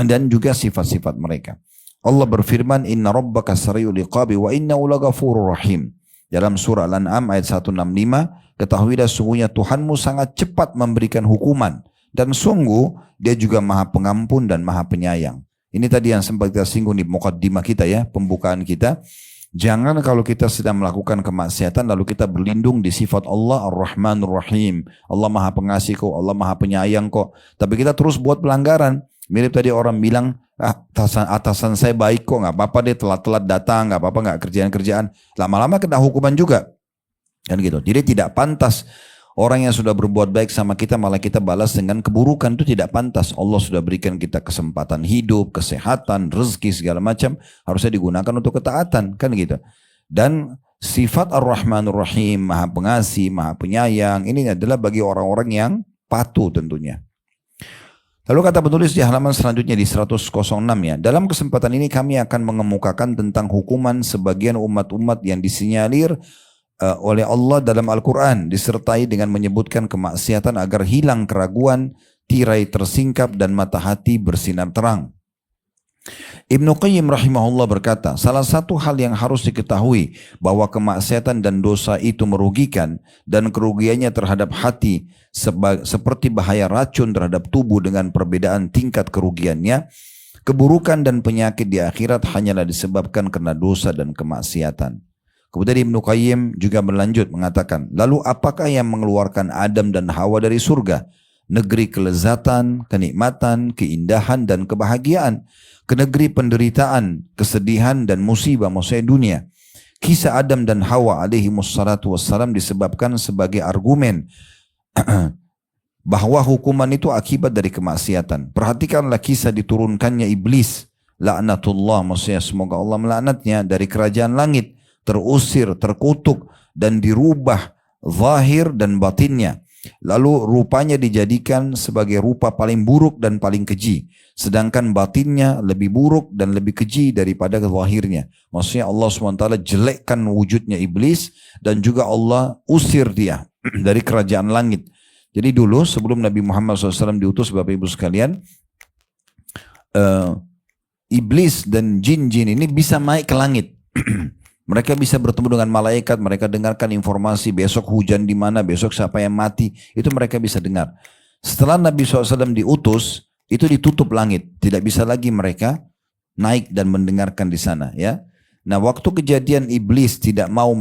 Dan juga sifat-sifat mereka. Allah berfirman, Inna rabbaka sari'ul iqabi wa innahu laghafurur rahim. Dalam surah Al-An'am ayat 165, ketahuilah sungguhnya Tuhanmu sangat cepat memberikan hukuman, dan sungguh dia juga maha pengampun dan maha penyayang. Ini tadi yang sempat kita singgung di mukaddimah kita ya, pembukaan kita. Jangan kalau kita sedang melakukan kemaksiatan lalu kita berlindung di sifat Allah Ar-Rahmanur Rahim. Allah maha pengasih kok, Allah maha penyayang kok. Tapi kita terus buat pelanggaran. Mirip tadi orang bilang, atasan saya baik kok, nggak apa-apa deh telat-telat datang, nggak apa-apa nggak kerjaan-kerjaan. Lama-lama kena hukuman juga. Kan gitu. Jadi tidak pantas orang yang sudah berbuat baik sama kita malah kita balas dengan keburukan, itu tidak pantas. Allah sudah berikan kita kesempatan hidup, kesehatan, rezeki segala macam, harusnya digunakan untuk ketaatan, kan gitu. Dan sifat Ar-Rahmanur Rahim, maha pengasih, maha penyayang, ini adalah bagi orang-orang yang patuh tentunya. Lalu kata penulis di halaman selanjutnya di 106 ya, dalam kesempatan ini kami akan mengemukakan tentang hukuman sebagian umat-umat yang disinyalir oleh Allah dalam Al-Quran, disertai dengan menyebutkan kemaksiatan agar hilang keraguan, tirai tersingkap dan mata hati bersinar terang. Ibnu Qayyim rahimahullah berkata, salah satu hal yang harus diketahui bahwa kemaksiatan dan dosa itu merugikan, dan kerugiannya terhadap hati seperti bahaya racun terhadap tubuh dengan perbedaan tingkat kerugiannya. Keburukan dan penyakit di akhirat hanyalah disebabkan karena dosa dan kemaksiatan. Kemudian Ibnu Qayyim juga berlanjut mengatakan, lalu apakah yang mengeluarkan Adam dan Hawa dari surga? Negeri kelezatan, kenikmatan, keindahan dan kebahagiaan. Ke negeri penderitaan, kesedihan dan musibah, maksudnya dunia. Kisah Adam dan Hawa alaihi wassalatu wassalam disebabkan sebagai argumen bahwa hukuman itu akibat dari kemaksiatan. Perhatikanlah kisah diturunkannya iblis, laknatullah, maksudnya semoga Allah melaknatnya, dari kerajaan langit, terusir, terkutuk dan dirubah zahir dan batinnya. Lalu rupanya dijadikan sebagai rupa paling buruk dan paling keji, sedangkan batinnya lebih buruk dan lebih keji daripada zahirnya. Maksudnya Allah SWT jelekkan wujudnya iblis, dan juga Allah usir dia dari kerajaan langit. Jadi dulu sebelum Nabi Muhammad SAW diutus, Bapak Ibu sekalian, iblis dan jin-jin ini bisa naik ke langit. Mereka bisa bertemu dengan malaikat, mereka dengarkan informasi besok hujan di mana, besok siapa yang mati, itu mereka bisa dengar. Setelah Nabi SAW diutus, itu ditutup langit, tidak bisa lagi mereka naik dan mendengarkan di sana. Ya, nah waktu kejadian iblis tidak mau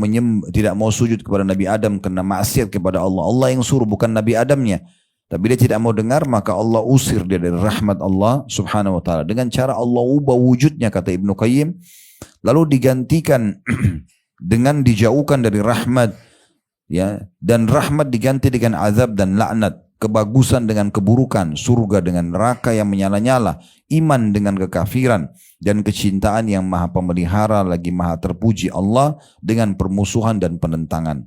sujud kepada Nabi Adam karena maksiat kepada Allah, Allah yang suruh bukan Nabi Adamnya. Tapi dia tidak mau dengar, maka Allah usir dia dari rahmat Allah Subhanahu wa taala. Dengan cara Allah ubah wujudnya, kata Ibnu Qayyim, lalu digantikan dengan dijauhkan dari rahmat, ya, dan rahmat diganti dengan azab dan laknat, kebagusan dengan keburukan, surga dengan neraka yang menyala-nyala, iman dengan kekafiran, dan kecintaan yang maha pemelihara lagi maha terpuji Allah dengan permusuhan dan penentangan.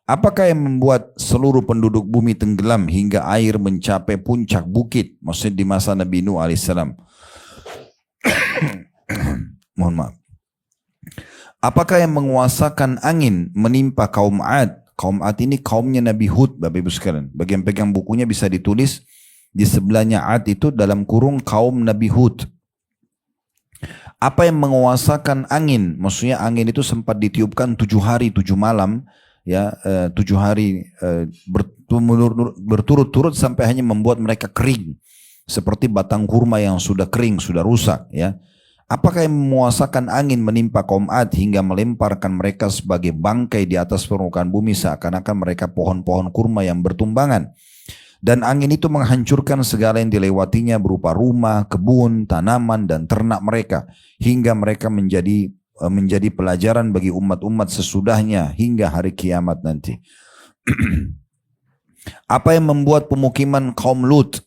Apakah yang membuat seluruh penduduk bumi tenggelam hingga air mencapai puncak bukit? Maksudnya di masa Nabi Nuh alaihissalam. Mohon maaf. Apakah yang menguasakan angin menimpa kaum Ad? Kaum Ad ini kaumnya Nabi Hud, Bapak Ibu sekalian. Bagi yang pegang bukunya bisa ditulis di sebelahnya Ad itu dalam kurung kaum Nabi Hud. Apa yang menguasakan angin? Maksudnya angin itu sempat ditiupkan 7 hari 7 malam, ya, 7 hari berturut-turut sampai hanya membuat mereka kering seperti batang kurma yang sudah kering, sudah rusak, ya. Apakah yang menguasakan angin menimpa kaum Ad hingga melemparkan mereka sebagai bangkai di atas permukaan bumi seakan-akan mereka pohon-pohon kurma yang bertumbangan? Dan angin itu menghancurkan segala yang dilewatinya berupa rumah, kebun, tanaman, dan ternak mereka hingga mereka menjadi pelajaran bagi umat-umat sesudahnya hingga hari kiamat nanti. Apa yang membuat pemukiman kaum Lut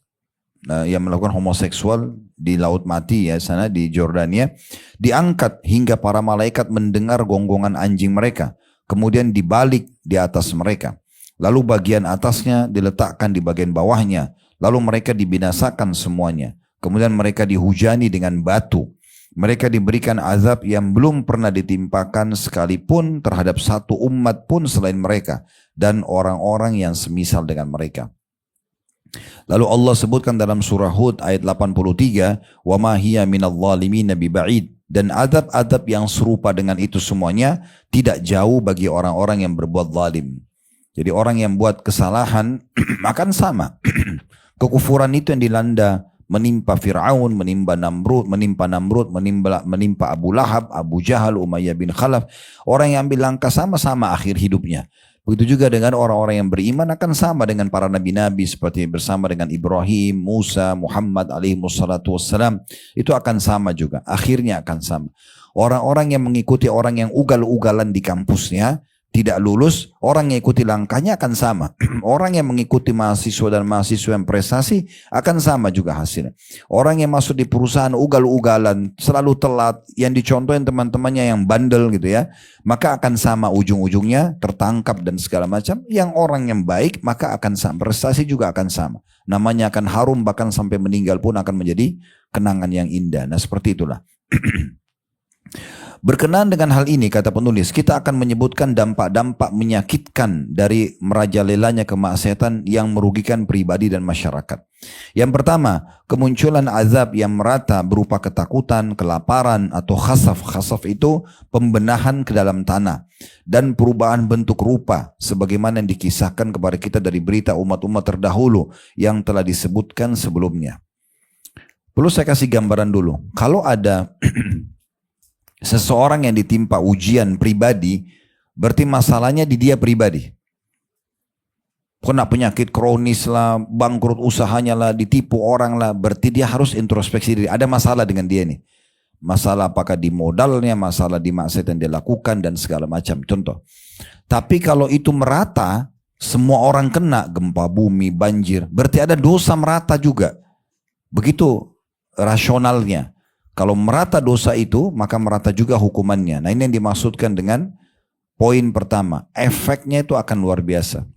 yang melakukan homoseksual di Laut Mati, ya, sana di Jordania, diangkat hingga para malaikat mendengar gonggongan anjing mereka, kemudian dibalik di atas mereka, lalu bagian atasnya diletakkan di bagian bawahnya, lalu mereka dibinasakan semuanya, kemudian mereka dihujani dengan batu. Mereka diberikan azab yang belum pernah ditimpakan sekalipun terhadap satu umat pun selain mereka dan orang-orang yang semisal dengan mereka. Lalu Allah sebutkan dalam surah Hud ayat 83, "Wa ma hiya minadh dhalimin biba'id." Dan azab-azab yang serupa dengan itu semuanya tidak jauh bagi orang-orang yang berbuat zalim. Jadi orang yang buat kesalahan akan sama. Kekufuran itu yang dilanda menimpa Fir'aun, menimpa Namrud, menimpa Abu Lahab, Abu Jahal, Umayyah bin Khalaf. Orang yang ambil langkah sama-sama akhir hidupnya. Begitu juga dengan orang-orang yang beriman akan sama dengan para nabi-nabi seperti bersama dengan Ibrahim, Musa, Muhammad alaihi wassalatu wassalam. Itu akan sama juga. Akhirnya akan sama. Orang-orang yang mengikuti orang yang ugal-ugalan di kampusnya tidak lulus, orang yang ikuti langkahnya akan sama. Orang yang mengikuti mahasiswa dan mahasiswa yang prestasi akan sama juga hasilnya. Orang yang masuk di perusahaan ugal-ugalan, selalu telat, yang dicontohin teman-temannya yang bandel gitu ya, maka akan sama ujung-ujungnya, tertangkap dan segala macam. Yang orang yang baik maka akan sama, prestasi juga akan sama. Namanya akan harum, bahkan sampai meninggal pun akan menjadi kenangan yang indah. Nah seperti itulah. Berkenaan dengan hal ini, kata penulis, kita akan menyebutkan dampak-dampak menyakitkan dari merajalelanya kemaksiatan yang merugikan pribadi dan masyarakat. Yang pertama, kemunculan azab yang merata berupa ketakutan, kelaparan atau khasaf. Khasaf itu pembenahan ke dalam tanah dan perubahan bentuk rupa sebagaimana yang dikisahkan kepada kita dari berita umat-umat terdahulu yang telah disebutkan sebelumnya. Perlu saya kasih gambaran dulu. Kalau ada seseorang yang ditimpa ujian pribadi, berarti masalahnya di dia pribadi. Kena penyakit kronis lah, bangkrut usahanya lah, ditipu orang lah, berarti dia harus introspeksi diri. Ada masalah dengan dia nih. Masalah apakah di modalnya, masalah di maksiat yang dia lakukan dan segala macam. Contoh. Tapi kalau itu merata, semua orang kena gempa bumi, banjir, berarti ada dosa merata juga. Begitu rasionalnya. Kalau merata dosa itu, maka merata juga hukumannya. Nah ini yang dimaksudkan dengan poin pertama. Efeknya itu akan luar biasa.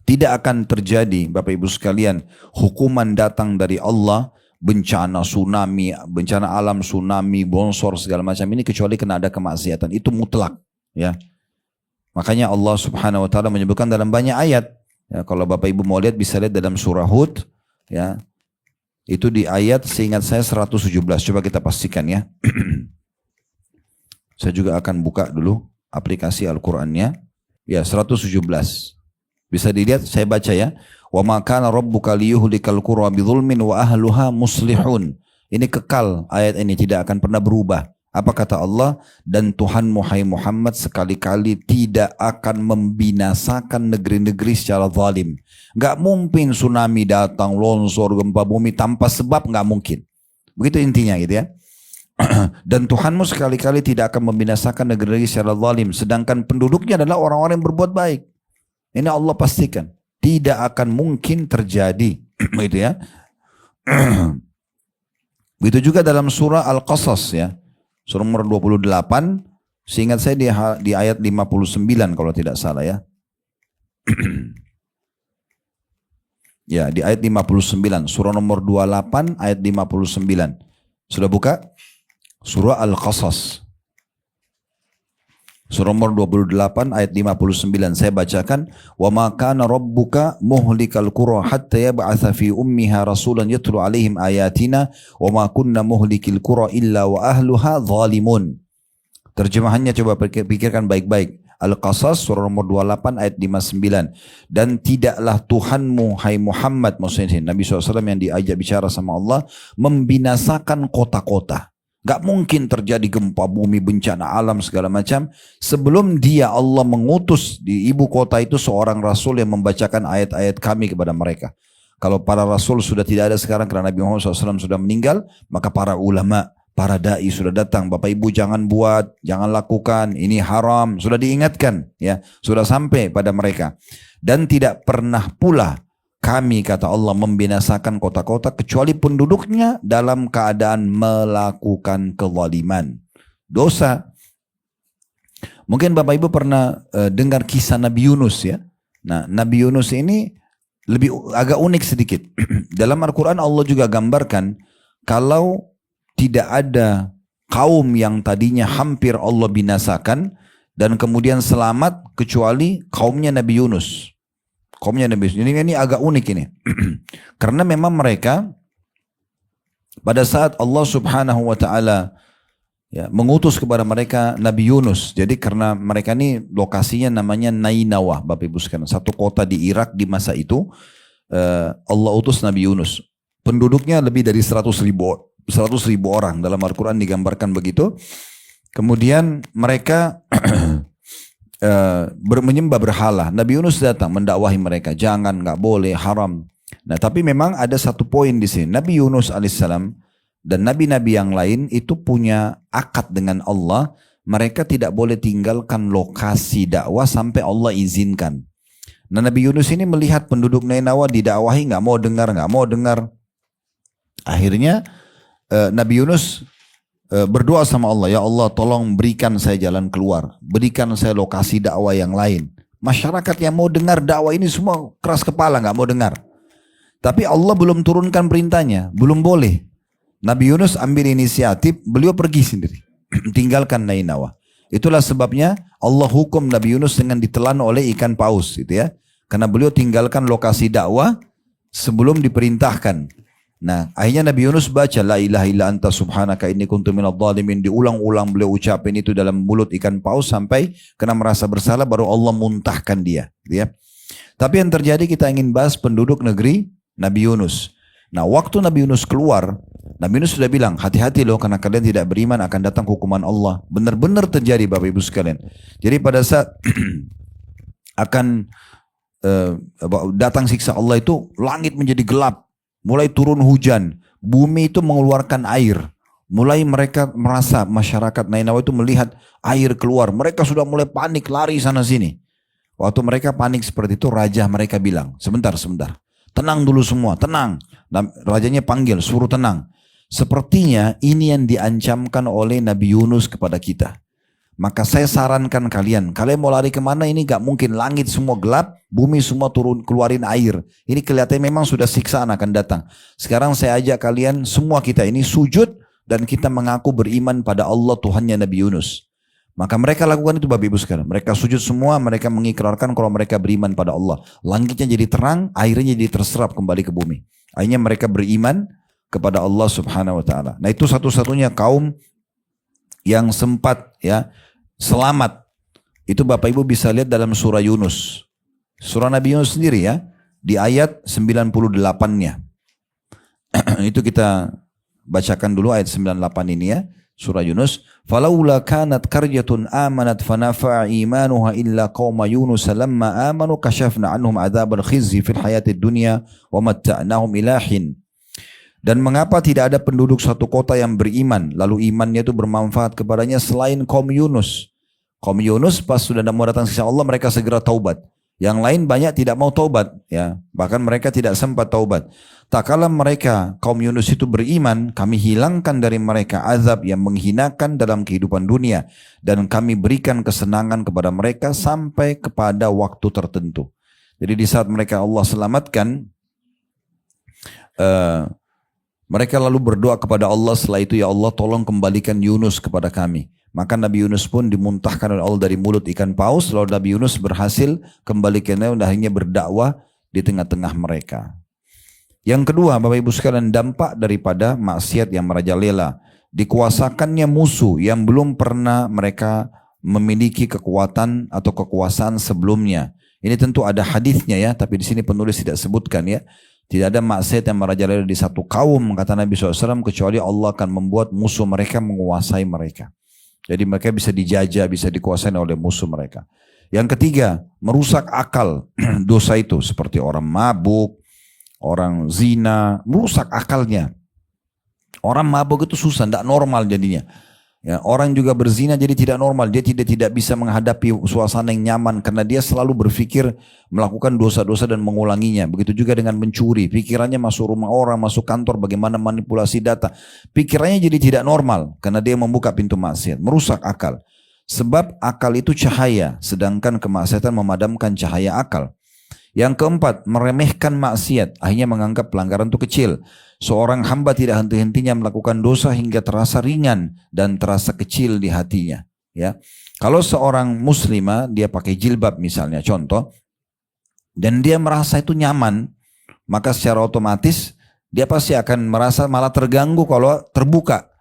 Tidak akan terjadi, Bapak Ibu sekalian, hukuman datang dari Allah, bencana tsunami, bencana alam tsunami, bongsor segala macam ini kecuali kena ada kemaksiatan. Itu mutlak. Ya. Makanya Allah Subhanahu Wa Taala menyebutkan dalam banyak ayat. Ya, kalau Bapak Ibu mau lihat bisa lihat dalam surah Hud. Ya. Itu di ayat seingat saya 117. Coba kita pastikan ya. Saya juga akan buka dulu aplikasi Al-Qur'annya. Ya, 117. Bisa dilihat, saya baca ya. Wa ma kana rabbuka liyuhlikal qura bidzulmin wa ahluha muslihun. Ini kekal, ayat ini tidak akan pernah berubah. Apa kata Allah? Dan Tuhanmu hai Muhammad sekali-kali tidak akan membinasakan negeri-negeri secara zalim. Gak mungkin tsunami datang, longsor, gempa bumi tanpa sebab, gak mungkin. Begitu intinya gitu ya. Dan Tuhanmu sekali-kali tidak akan membinasakan negeri-negeri secara zalim. Sedangkan penduduknya adalah orang-orang yang berbuat baik. Ini Allah pastikan. Tidak akan mungkin terjadi. Gitu ya. Begitu juga dalam surah Al-Qasas ya. Surah nomor 28. Seingat saya di ayat 59 kalau tidak salah ya. Ya, di ayat 59. Surah nomor 28 ayat 59. Sudah buka? Surah Al-Qasas. Surah nomor 28 ayat 59 saya bacakan, wa ma kana rabbuka muhlikal qura hatta yab'atsa fi ummiha rasulan yatlu alaihim ayatina wa ma kunna muhlikil qura illa wa ahluha zalimun. Terjemahannya coba pikirkan baik-baik. Al-Qasas surah nomor 28 ayat 59. Dan tidaklah Tuhanmu hai Muhammad, maksudnya Nabi SAW yang diajak bicara sama Allah, membinasakan kota-kota. Gak mungkin terjadi gempa bumi, bencana alam segala macam sebelum dia Allah mengutus di ibu kota itu seorang rasul yang membacakan ayat-ayat kami kepada mereka. Kalau para rasul sudah tidak ada sekarang karena Nabi Muhammad SAW sudah meninggal, maka para ulama, para da'i sudah datang. Bapak ibu jangan buat, jangan lakukan, ini haram, sudah diingatkan ya, sudah sampai pada mereka. Dan tidak pernah pula kami, kata Allah, membinasakan kota-kota kecuali penduduknya dalam keadaan melakukan kezaliman, dosa. Mungkin Bapak Ibu pernah dengar kisah Nabi Yunus ya. Nah, Nabi Yunus ini agak unik sedikit. Dalam Al-Quran Allah juga gambarkan kalau tidak ada kaum yang tadinya hampir Allah binasakan dan kemudian selamat kecuali kaumnya Nabi Yunus. Kaumnya Nabi Yunus. Ini agak unik ini. Karena memang mereka pada saat Allah Subhanahu wa taala ya, mengutus kepada mereka Nabi Yunus. Jadi karena mereka ini lokasinya namanya Nainawa, Bapak Ibu sekalian, satu kota di Irak di masa itu, Allah utus Nabi Yunus. Penduduknya lebih dari 100.000 orang, dalam Al-Quran digambarkan begitu. Kemudian mereka menyembah berhala. Nabi Yunus datang mendakwahi mereka, jangan, nggak boleh, haram. Nah, tapi memang ada satu poin di sini. Nabi Yunus alaihissalam dan nabi-nabi yang lain itu punya akad dengan Allah. Mereka tidak boleh tinggalkan lokasi dakwah sampai Allah izinkan. Nah, Nabi Yunus ini melihat penduduk Nainawa didakwahi, nggak mau dengar. Akhirnya Nabi Yunus berdoa sama Allah, ya Allah tolong berikan saya jalan keluar, berikan saya lokasi dakwah yang lain. Masyarakat yang mau dengar dakwah ini semua keras kepala, nggak mau dengar. Tapi Allah belum turunkan perintahnya, belum boleh. Nabi Yunus ambil inisiatif, beliau pergi sendiri, tinggalkan Nainawa. Itulah sebabnya Allah hukum Nabi Yunus dengan ditelan oleh ikan paus, gitu ya. Karena beliau tinggalkan lokasi dakwah sebelum diperintahkan. Nah, akhirnya Nabi Yunus baca la ilaha illa anta subhanaka inni kuntu minadh dhalimin, diulang-ulang beliau ucapin itu dalam mulut ikan paus sampai kena merasa bersalah, baru Allah muntahkan dia, gitu ya. Tapi yang terjadi, kita ingin bahas penduduk negeri Nabi Yunus. Nah, waktu Nabi Yunus keluar, Nabi Yunus sudah bilang, hati-hati loh karena kalian tidak beriman akan datang hukuman Allah. Benar-benar terjadi Bapak Ibu sekalian. Jadi pada saat akan datang siksa Allah itu, langit menjadi gelap. Mulai turun hujan, bumi itu mengeluarkan air. Mulai mereka merasa, masyarakat Nainawa itu melihat air keluar. Mereka sudah mulai panik, lari sana sini. Waktu mereka panik seperti itu, raja mereka bilang, sebentar. Tenang dulu semua, tenang. Dan rajanya panggil, suruh tenang. Sepertinya ini yang diancamkan oleh Nabi Yunus kepada kita. Maka saya sarankan kalian mau lari kemana, ini gak mungkin, langit semua gelap, bumi semua turun keluarin air. Ini kelihatannya memang sudah siksaan akan datang. Sekarang saya ajak kalian semua kita ini sujud dan kita mengaku beriman pada Allah Tuhannya Nabi Yunus. Maka mereka lakukan itu Bapak Ibu sekalian. Mereka sujud semua, mereka mengikrarkan kalau mereka beriman pada Allah. Langitnya jadi terang, airnya jadi terserap kembali ke bumi. Akhirnya mereka beriman, kepada Allah Subhanahu wa taala. Nah, itu satu-satunya kaum yang sempat ya selamat. Itu Bapak Ibu bisa lihat dalam surah Yunus. Surah Nabi Yunus sendiri ya, di ayat 98-nya. Itu kita bacakan dulu ayat 98 ini ya. Surah Yunus, "Falaula kanat qaryatun amanat fanafa'a imanuha illa qauma Yunus lamma amanu kashafna 'anhum 'adzabal khizyi fil hayatid dunya wa matta'nahum ila hin." Dan mengapa tidak ada penduduk satu kota yang beriman, lalu imannya itu bermanfaat kepadanya selain kaum Yunus. Kaum Yunus pas sudah mau datang sisa Allah, mereka segera taubat. Yang lain banyak tidak mau taubat, ya. Bahkan mereka tidak sempat taubat. Tak kala mereka kaum Yunus itu beriman, kami hilangkan dari mereka azab yang menghinakan dalam kehidupan dunia, dan kami berikan kesenangan kepada mereka sampai kepada waktu tertentu. Jadi di saat mereka Allah selamatkan, mereka lalu berdoa kepada Allah setelah itu, ya Allah tolong kembalikan Yunus kepada kami. Maka Nabi Yunus pun dimuntahkan oleh Allah dari mulut ikan paus, lalu Nabi Yunus berhasil kembalikannya dan akhirnya berdakwah di tengah-tengah mereka. Yang kedua, Bapak Ibu sekalian, dampak daripada maksiat yang merajalela, dikuasakannya musuh yang belum pernah mereka memiliki kekuatan atau kekuasaan sebelumnya. Ini tentu ada hadisnya ya, tapi di sini penulis tidak sebutkan ya. Tidak ada maksiat yang merajalela di satu kaum, kata Nabi SAW, kecuali Allah akan membuat musuh mereka menguasai mereka. Jadi mereka bisa dijajah, bisa dikuasai oleh musuh mereka. Yang ketiga, merusak akal dosa itu. Seperti orang mabuk, orang zina, merusak akalnya. Orang mabuk itu susah, tidak normal jadinya. Ya, orang juga berzina jadi tidak normal. Dia tidak bisa menghadapi suasana yang nyaman karena dia selalu berpikir melakukan dosa-dosa dan mengulanginya. Begitu juga dengan mencuri. Pikirannya masuk rumah orang, masuk kantor, bagaimana manipulasi data. Pikirannya jadi tidak normal karena dia membuka pintu maksiat. Merusak akal. Sebab akal itu cahaya, sedangkan kemaksiatan memadamkan cahaya akal. Yang keempat, meremehkan maksiat, akhirnya menganggap pelanggaran itu kecil. Seorang hamba tidak henti-hentinya melakukan dosa hingga terasa ringan dan terasa kecil di hatinya. Ya, kalau seorang muslimah dia pakai jilbab misalnya, contoh, dan dia merasa itu nyaman, maka secara otomatis dia pasti akan merasa malah terganggu kalau terbuka.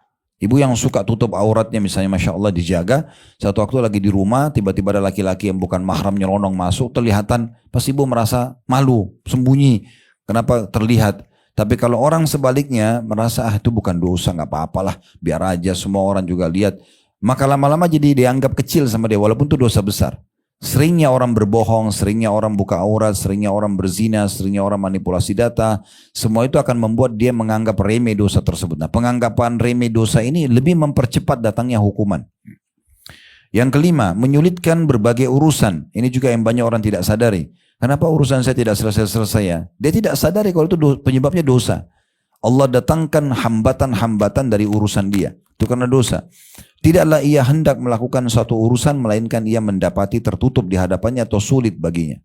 Ibu yang suka tutup auratnya misalnya, Masya Allah dijaga, satu waktu lagi di rumah, tiba-tiba ada laki-laki yang bukan mahram nyelonong masuk, terlihatan, pasti ibu merasa malu, sembunyi. Kenapa terlihat? Tapi kalau orang sebaliknya merasa itu bukan dosa, nggak apa-apalah, biar aja semua orang juga lihat. Maka lama-lama jadi dianggap kecil sama dia, walaupun itu dosa besar. Seringnya orang berbohong, seringnya orang buka aurat, seringnya orang berzina, seringnya orang manipulasi data. Semua itu akan membuat dia menganggap remeh dosa tersebut. Nah, penganggapan remeh dosa ini lebih mempercepat datangnya hukuman. Yang kelima, menyulitkan berbagai urusan. Ini juga yang banyak orang tidak sadari. Kenapa urusan saya tidak selesai-selesai ya? Dia tidak sadari kalau itu penyebabnya dosa. Allah datangkan hambatan-hambatan dari urusan dia. Itu karena dosa. Tidaklah ia hendak melakukan suatu urusan melainkan ia mendapati tertutup di hadapannya atau sulit baginya.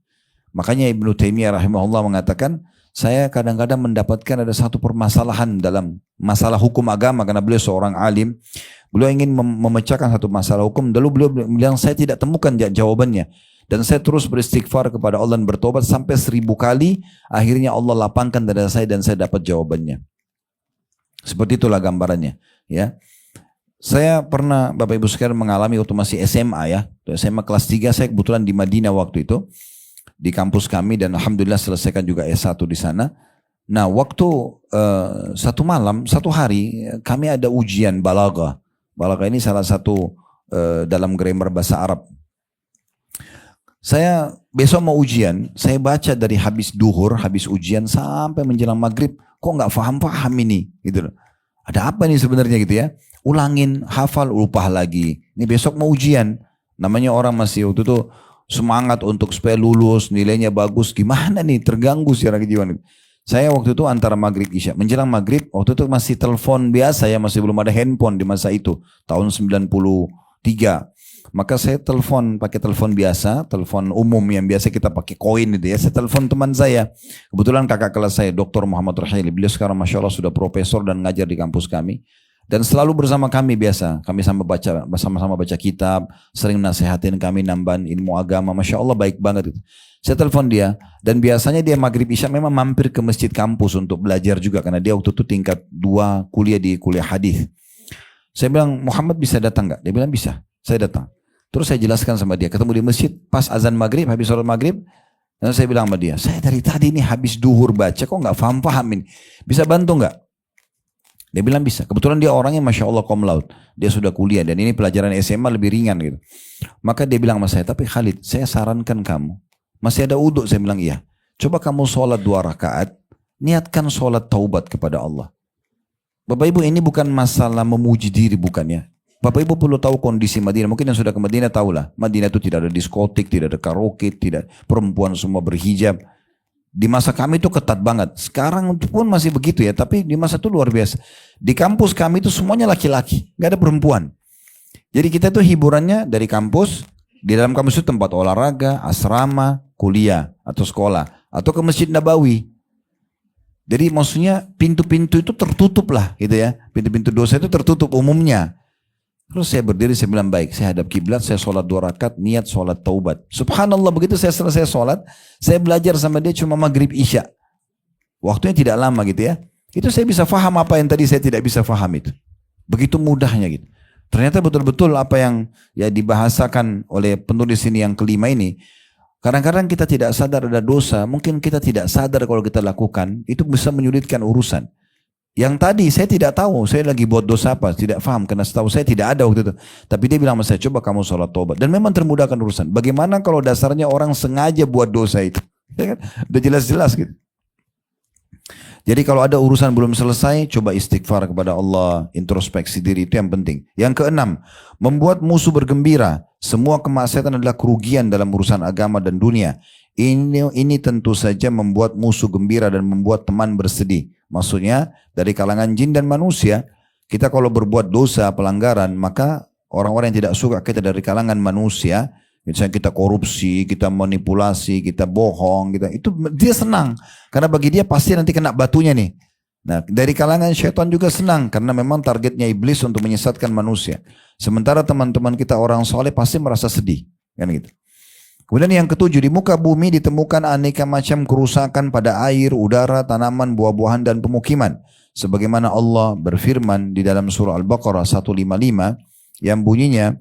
Makanya Ibnu Taimiyah rahimahullah mengatakan, saya kadang-kadang mendapatkan ada satu permasalahan dalam masalah hukum agama karena beliau seorang alim. Beliau ingin memecahkan satu masalah hukum. Lalu beliau bilang saya tidak temukan jawabannya. Dan saya terus beristighfar kepada Allah dan bertobat sampai 1000 kali. Akhirnya Allah lapangkan dada saya dan saya dapat jawabannya. Seperti itulah gambarannya. Ya, saya pernah Bapak Ibu sekalian mengalami waktu masih SMA ya. SMA kelas 3 saya kebetulan di Madinah waktu itu. Di kampus kami dan Alhamdulillah selesaikan juga S1 di sana. Nah waktu satu hari kami ada ujian balaghah. Balaghah ini salah satu dalam grammar bahasa Arab. Saya besok mau ujian, saya baca dari habis duhur, habis ujian sampai menjelang maghrib, kok nggak paham ini, gitu. Ada apa nih sebenarnya gitu ya? Ulangin, hafal, lupa lagi. Ini besok mau ujian, namanya orang masih waktu itu semangat untuk supaya lulus, nilainya bagus, gimana nih? Terganggu secara kejiwaan. Saya waktu itu antara maghrib isya, menjelang maghrib, waktu itu masih telepon biasa ya, masih belum ada handphone di masa itu, tahun 93. Maka saya telepon pakai telepon biasa, telepon umum yang biasa kita pakai koin itu ya. Saya telepon teman saya, kebetulan kakak kelas saya, Dr. Muhammad Rahili. Beliau sekarang Masya Allah sudah profesor dan ngajar di kampus kami. Dan selalu bersama kami biasa. Kami sama-sama baca kitab, sering nasihatin kami nambahin ilmu agama. Masya Allah baik banget itu. Saya telepon dia, dan biasanya dia maghrib isya memang mampir ke masjid kampus untuk belajar juga. Karena dia waktu itu tingkat 2 kuliah di kuliah hadis. Saya bilang, Muhammad bisa datang nggak? Dia bilang bisa, saya datang. Terus saya jelaskan sama dia, ketemu di masjid, pas azan maghrib, habis sholat maghrib. Dan saya bilang sama dia, saya dari tadi ini habis duhur baca, kok nggak paham ini. Bisa bantu nggak? Dia bilang bisa. Kebetulan dia orangnya Masya Allah cum laude. Dia sudah kuliah dan ini pelajaran SMA lebih ringan gitu. Maka dia bilang sama saya, tapi Khalid, saya sarankan kamu. Masih ada uduk, saya bilang iya. Coba kamu sholat 2 rakaat, niatkan sholat taubat kepada Allah. Bapak Ibu, ini bukan masalah memuji diri, bukannya. Bapak Ibu perlu tahu kondisi Madinah. Mungkin yang sudah ke Madinah tahulah. Madinah itu tidak ada diskotik, tidak ada karaoke, tidak, perempuan semua berhijab. Di masa kami itu ketat banget. Sekarang pun masih begitu ya. Tapi di masa itu luar biasa. Di kampus kami itu semuanya laki-laki. Gak ada perempuan. Jadi kita itu hiburannya dari kampus. Di dalam kampus itu tempat olahraga, asrama, kuliah atau sekolah. Atau ke Masjid Nabawi. Jadi maksudnya pintu-pintu itu tertutup lah gitu ya. Pintu-pintu dosa itu tertutup umumnya. Terus saya berdiri, saya bilang baik, saya hadap kiblat, saya sholat 2 rakaat, niat sholat taubat. Subhanallah, begitu saya selesai sholat, saya belajar sama dia cuma maghrib isya. Waktunya tidak lama gitu ya. Itu saya bisa faham apa yang tadi saya tidak bisa faham itu. Begitu mudahnya gitu. Ternyata betul-betul apa yang ya dibahasakan oleh penulis ini yang kelima ini. Kadang-kadang kita tidak sadar ada dosa, mungkin kita tidak sadar kalau kita lakukan, itu bisa menyulitkan urusan. Yang tadi saya tidak tahu, saya lagi buat dosa apa, tidak paham, karena setahu saya tidak ada waktu itu. Tapi dia bilang sama saya, coba kamu sholat taubat. Dan memang termudahkan urusan. Bagaimana kalau dasarnya orang sengaja buat dosa itu? Ya kan? Udah jelas-jelas gitu. Jadi kalau ada urusan belum selesai, coba istighfar kepada Allah, introspeksi diri, itu yang penting. Yang keenam, membuat musuh bergembira. Semua kemaksiatan adalah kerugian dalam urusan agama dan dunia. Ini tentu saja membuat musuh gembira dan membuat teman bersedih. Maksudnya dari kalangan jin dan manusia, kita kalau berbuat dosa, pelanggaran, maka orang-orang yang tidak suka kita dari kalangan manusia, misalnya kita korupsi, kita manipulasi, kita bohong, itu dia senang. Karena bagi dia pasti nanti kena batunya nih. Nah, dari kalangan syaitan juga senang karena memang targetnya iblis untuk menyesatkan manusia. Sementara teman-teman kita orang soleh pasti merasa sedih, kan gitu. Kemudian yang ketujuh, di muka bumi ditemukan aneka macam kerusakan pada air, udara, tanaman, buah-buahan, dan pemukiman. Sebagaimana Allah berfirman di dalam surah Al-Baqarah 155 yang bunyinya,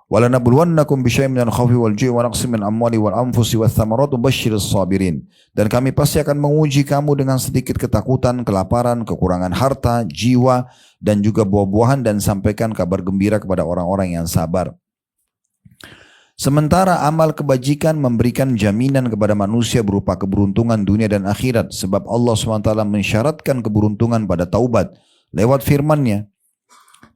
وَلَنَبْلُوَنَّكُمْ بِشَيْءٍ مِنَ الْخَوْفِ وَالْجُوعِ وَنَقْصٍ مِنَ الْأَمْوَالِ وَالْأَنْفُسِ وَالثَّمَرَاتِ وَبَشِّرِ الصَّابِرِينَ. Dan kami pasti akan menguji kamu dengan sedikit ketakutan, kelaparan, kekurangan harta, jiwa, dan juga buah-buahan, dan sampaikan kabar gembira kepada orang-orang yang sabar. Sementara amal kebajikan memberikan jaminan kepada manusia berupa keberuntungan dunia dan akhirat. Sebab Allah SWT mensyaratkan keberuntungan pada taubat lewat firman-Nya.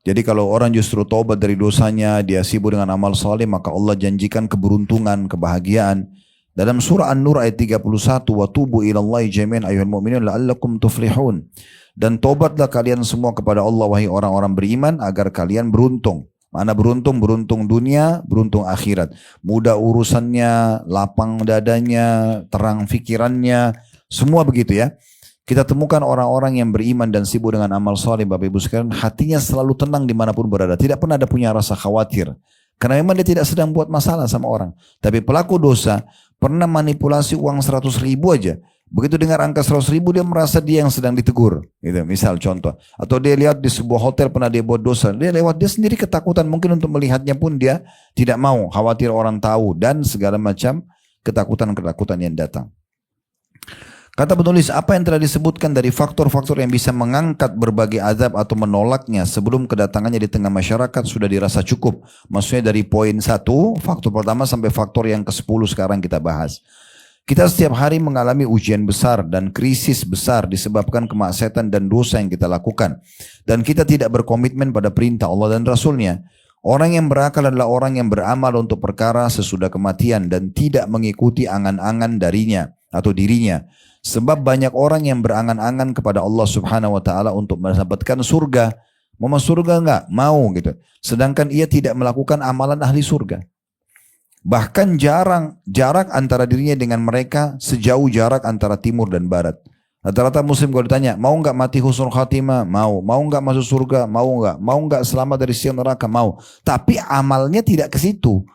Jadi kalau orang justru taubat dari dosanya, dia sibuk dengan amal saleh, maka Allah janjikan keberuntungan, kebahagiaan. Dalam surah An-Nur ayat 31, wa tubu ilallahi jami'an ayyuhal mu'minun la'allakum tuflihun. Dan taubatlah kalian semua kepada Allah wahai orang-orang beriman agar kalian beruntung. Mana beruntung? Beruntung dunia, beruntung akhirat. Mudah urusannya, lapang dadanya, terang fikirannya, semua begitu ya. Kita temukan orang-orang yang beriman dan sibuk dengan amal saleh, Bapak Ibu sekalian, hatinya selalu tenang dimanapun berada. Tidak pernah ada punya rasa khawatir. Karena memang dia tidak sedang buat masalah sama orang. Tapi pelaku dosa pernah manipulasi uang 100.000 aja. Begitu dengar angka 100.000 dia merasa dia yang sedang ditegur. Gitu, misal contoh. Atau dia lihat di sebuah hotel pernah dia buat dosa. Dia lewat, dia sendiri ketakutan. Mungkin untuk melihatnya pun dia tidak mau. Khawatir orang tahu. Dan segala macam ketakutan-ketakutan yang datang. Kata penulis, apa yang telah disebutkan dari faktor-faktor yang bisa mengangkat berbagai azab atau menolaknya sebelum kedatangannya di tengah masyarakat sudah dirasa cukup. Maksudnya dari poin 1, faktor pertama sampai faktor yang ke-10 sekarang kita bahas. Kita setiap hari mengalami ujian besar dan krisis besar disebabkan kemaksiatan dan dosa yang kita lakukan. Dan kita tidak berkomitmen pada perintah Allah dan Rasul-Nya. Orang yang berakal adalah orang yang beramal untuk perkara sesudah kematian dan tidak mengikuti angan-angan darinya atau dirinya. Sebab banyak orang yang berangan-angan kepada Allah Subhanahu wa taala untuk mendapatkan surga. Mau masuk surga enggak? Mau gitu. Sedangkan ia tidak melakukan amalan ahli surga. Bahkan jarak antara dirinya dengan mereka sejauh jarak antara timur dan barat. Rata-rata muslim kalau ditanya, mau nggak mati husnul khatimah? Mau. Mau nggak masuk surga? Mau nggak? Mau nggak selamat dari siang neraka? Mau. Tapi amalnya tidak ke situ.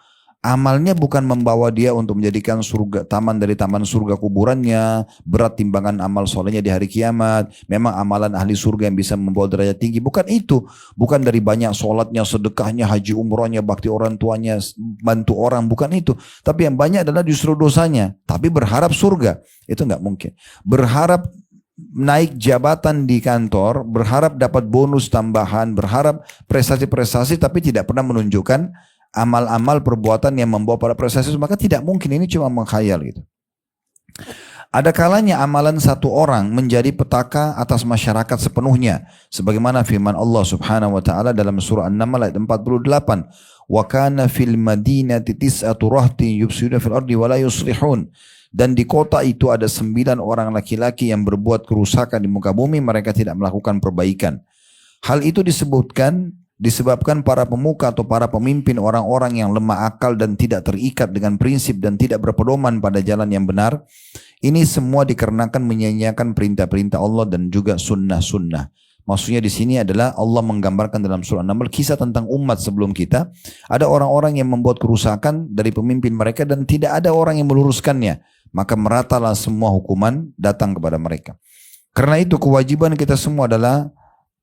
Amalnya bukan membawa dia untuk menjadikan surga, taman dari taman surga kuburannya, berat timbangan amal solehnya di hari kiamat. Memang amalan ahli surga yang bisa membawa derajat tinggi. Bukan itu. Bukan dari banyak sholatnya, sedekahnya, haji umrohnya, bakti orang tuanya, bantu orang. Bukan itu. Tapi yang banyak adalah justru dosanya. Tapi berharap surga. Itu nggak mungkin. Berharap naik jabatan di kantor, berharap dapat bonus tambahan, berharap prestasi-prestasi, tapi tidak pernah menunjukkan amal-amal perbuatan yang membawa pada prestasi, maka tidak mungkin, ini cuma mengkhayal gitu. Ada kalanya amalan satu orang menjadi petaka atas masyarakat sepenuhnya, sebagaimana firman Allah Subhanahu wa taala dalam surah An-Naml ayat 48, "Wa kana fil madinati tis'atu rahtin yufsiduna fil ardi wa la yuslihun." Dan di kota itu ada 9 orang laki-laki yang berbuat kerusakan di muka bumi, mereka tidak melakukan perbaikan. Hal itu disebabkan para pemuka atau para pemimpin orang-orang yang lemah akal dan tidak terikat dengan prinsip dan tidak berpedoman pada jalan yang benar. Ini semua dikarenakan menyia-nyiakan perintah-perintah Allah dan juga sunnah-sunnah. Maksudnya di sini adalah Allah menggambarkan dalam surah An-Naml kisah tentang umat sebelum kita. Ada orang-orang yang membuat kerusakan dari pemimpin mereka dan tidak ada orang yang meluruskannya. Maka meratalah semua hukuman datang kepada mereka. Karena itu kewajiban kita semua adalah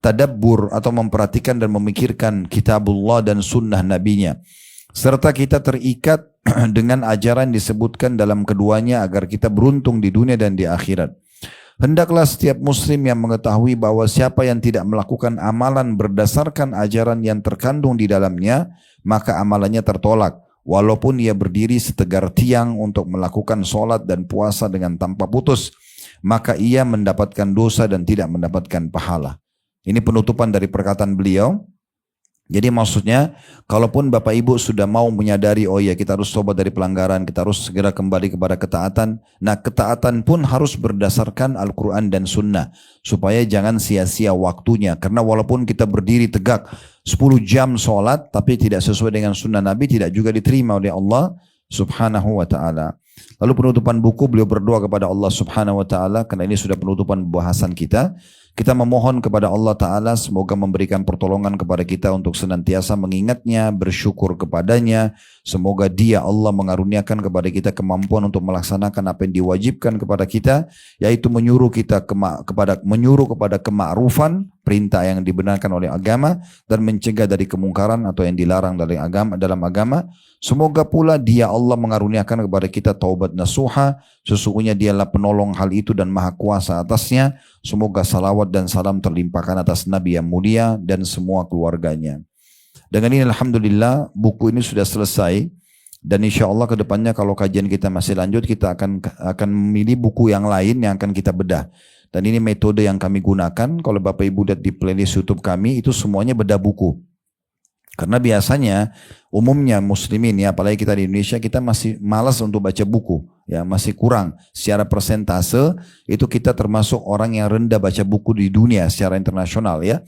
tadabbur atau memperhatikan dan memikirkan kitabullah dan sunnah nabinya. Serta kita terikat dengan ajaran disebutkan dalam keduanya agar kita beruntung di dunia dan di akhirat. Hendaklah setiap muslim yang mengetahui bahwa siapa yang tidak melakukan amalan berdasarkan ajaran yang terkandung di dalamnya, maka amalannya tertolak. Walaupun ia berdiri setegar tiang untuk melakukan sholat dan puasa dengan tanpa putus, maka ia mendapatkan dosa dan tidak mendapatkan pahala. Ini penutupan dari perkataan beliau. Jadi maksudnya, kalaupun Bapak Ibu sudah mau menyadari, oh ya kita harus tobat dari pelanggaran, kita harus segera kembali kepada ketaatan. Nah ketaatan pun harus berdasarkan Al-Quran dan Sunnah. Supaya jangan sia-sia waktunya. Karena walaupun kita berdiri tegak 10 jam sholat, tapi tidak sesuai dengan Sunnah Nabi, tidak juga diterima oleh Allah Subhanahu wa ta'ala. Lalu penutupan buku, beliau berdoa kepada Allah Subhanahu wa ta'ala, karena ini sudah penutupan bahasan kita. Kita memohon kepada Allah Ta'ala semoga memberikan pertolongan kepada kita untuk senantiasa mengingatnya, bersyukur kepadanya. Semoga dia Allah mengaruniakan kepada kita kemampuan untuk melaksanakan apa yang diwajibkan kepada kita, yaitu menyuruh kepada kemakrufan, perintah yang dibenarkan oleh agama, dan mencegah dari kemungkaran atau yang dilarang dalam agama. Semoga pula dia Allah mengaruniakan kepada kita taubat nasuha, sesungguhnya dialah penolong hal itu dan maha kuasa atasnya. Semoga salawat dan salam terlimpahkan atas Nabi yang mulia dan semua keluarganya. Dengan ini alhamdulillah buku ini sudah selesai, dan insya Allah kedepannya kalau kajian kita masih lanjut, kita akan memilih buku yang lain yang akan kita bedah. Dan ini metode yang kami gunakan. Kalau Bapak Ibu lihat di playlist YouTube kami, itu semuanya bedah buku. Karena biasanya umumnya muslimin ya, apalagi kita di Indonesia, kita masih malas untuk baca buku, ya masih kurang. Secara persentase itu kita termasuk orang yang rendah baca buku di dunia secara internasional ya.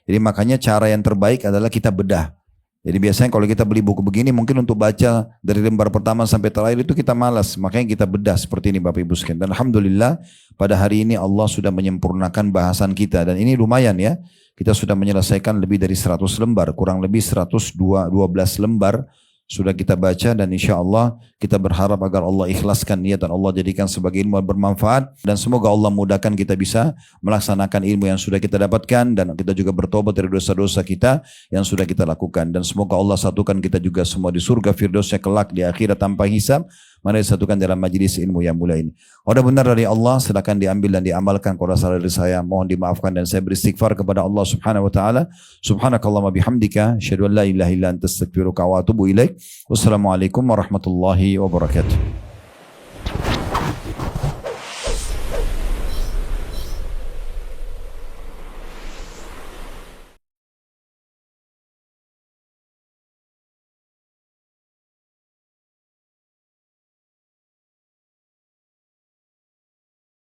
Jadi makanya cara yang terbaik adalah kita bedah. Jadi biasanya kalau kita beli buku begini, mungkin untuk baca dari lembar pertama sampai terakhir itu kita malas. Makanya kita bedah seperti ini Bapak Ibu sekalian. Dan alhamdulillah pada hari ini Allah sudah menyempurnakan bahasan kita. Dan ini lumayan ya. Kita sudah menyelesaikan lebih dari 100 lembar. Kurang lebih 112 lembar sudah kita baca. Dan insya Allah kita berharap agar Allah ikhlaskan niat dan Allah jadikan sebagai ilmu yang bermanfaat. Dan semoga Allah mudahkan kita bisa melaksanakan ilmu yang sudah kita dapatkan. Dan kita juga bertobat dari dosa-dosa kita yang sudah kita lakukan. Dan semoga Allah satukan kita juga semua di surga Firdausnya kelak di akhirat tanpa hisab. Mari disatukan dalam majlis ilmu yang mulia ini. Kalau benar dari Allah, silakan diambil dan diamalkan. Kalau salah dari saya, mohon dimaafkan dan saya beristighfar kepada Allah Subhanahu wa taala. Subhanakallahumma bihamdika, asyhadu an la ilaha illa anta astaghfiruka wa atubu ilaik. Wassalamualaikum warahmatullahi wabarakatuh.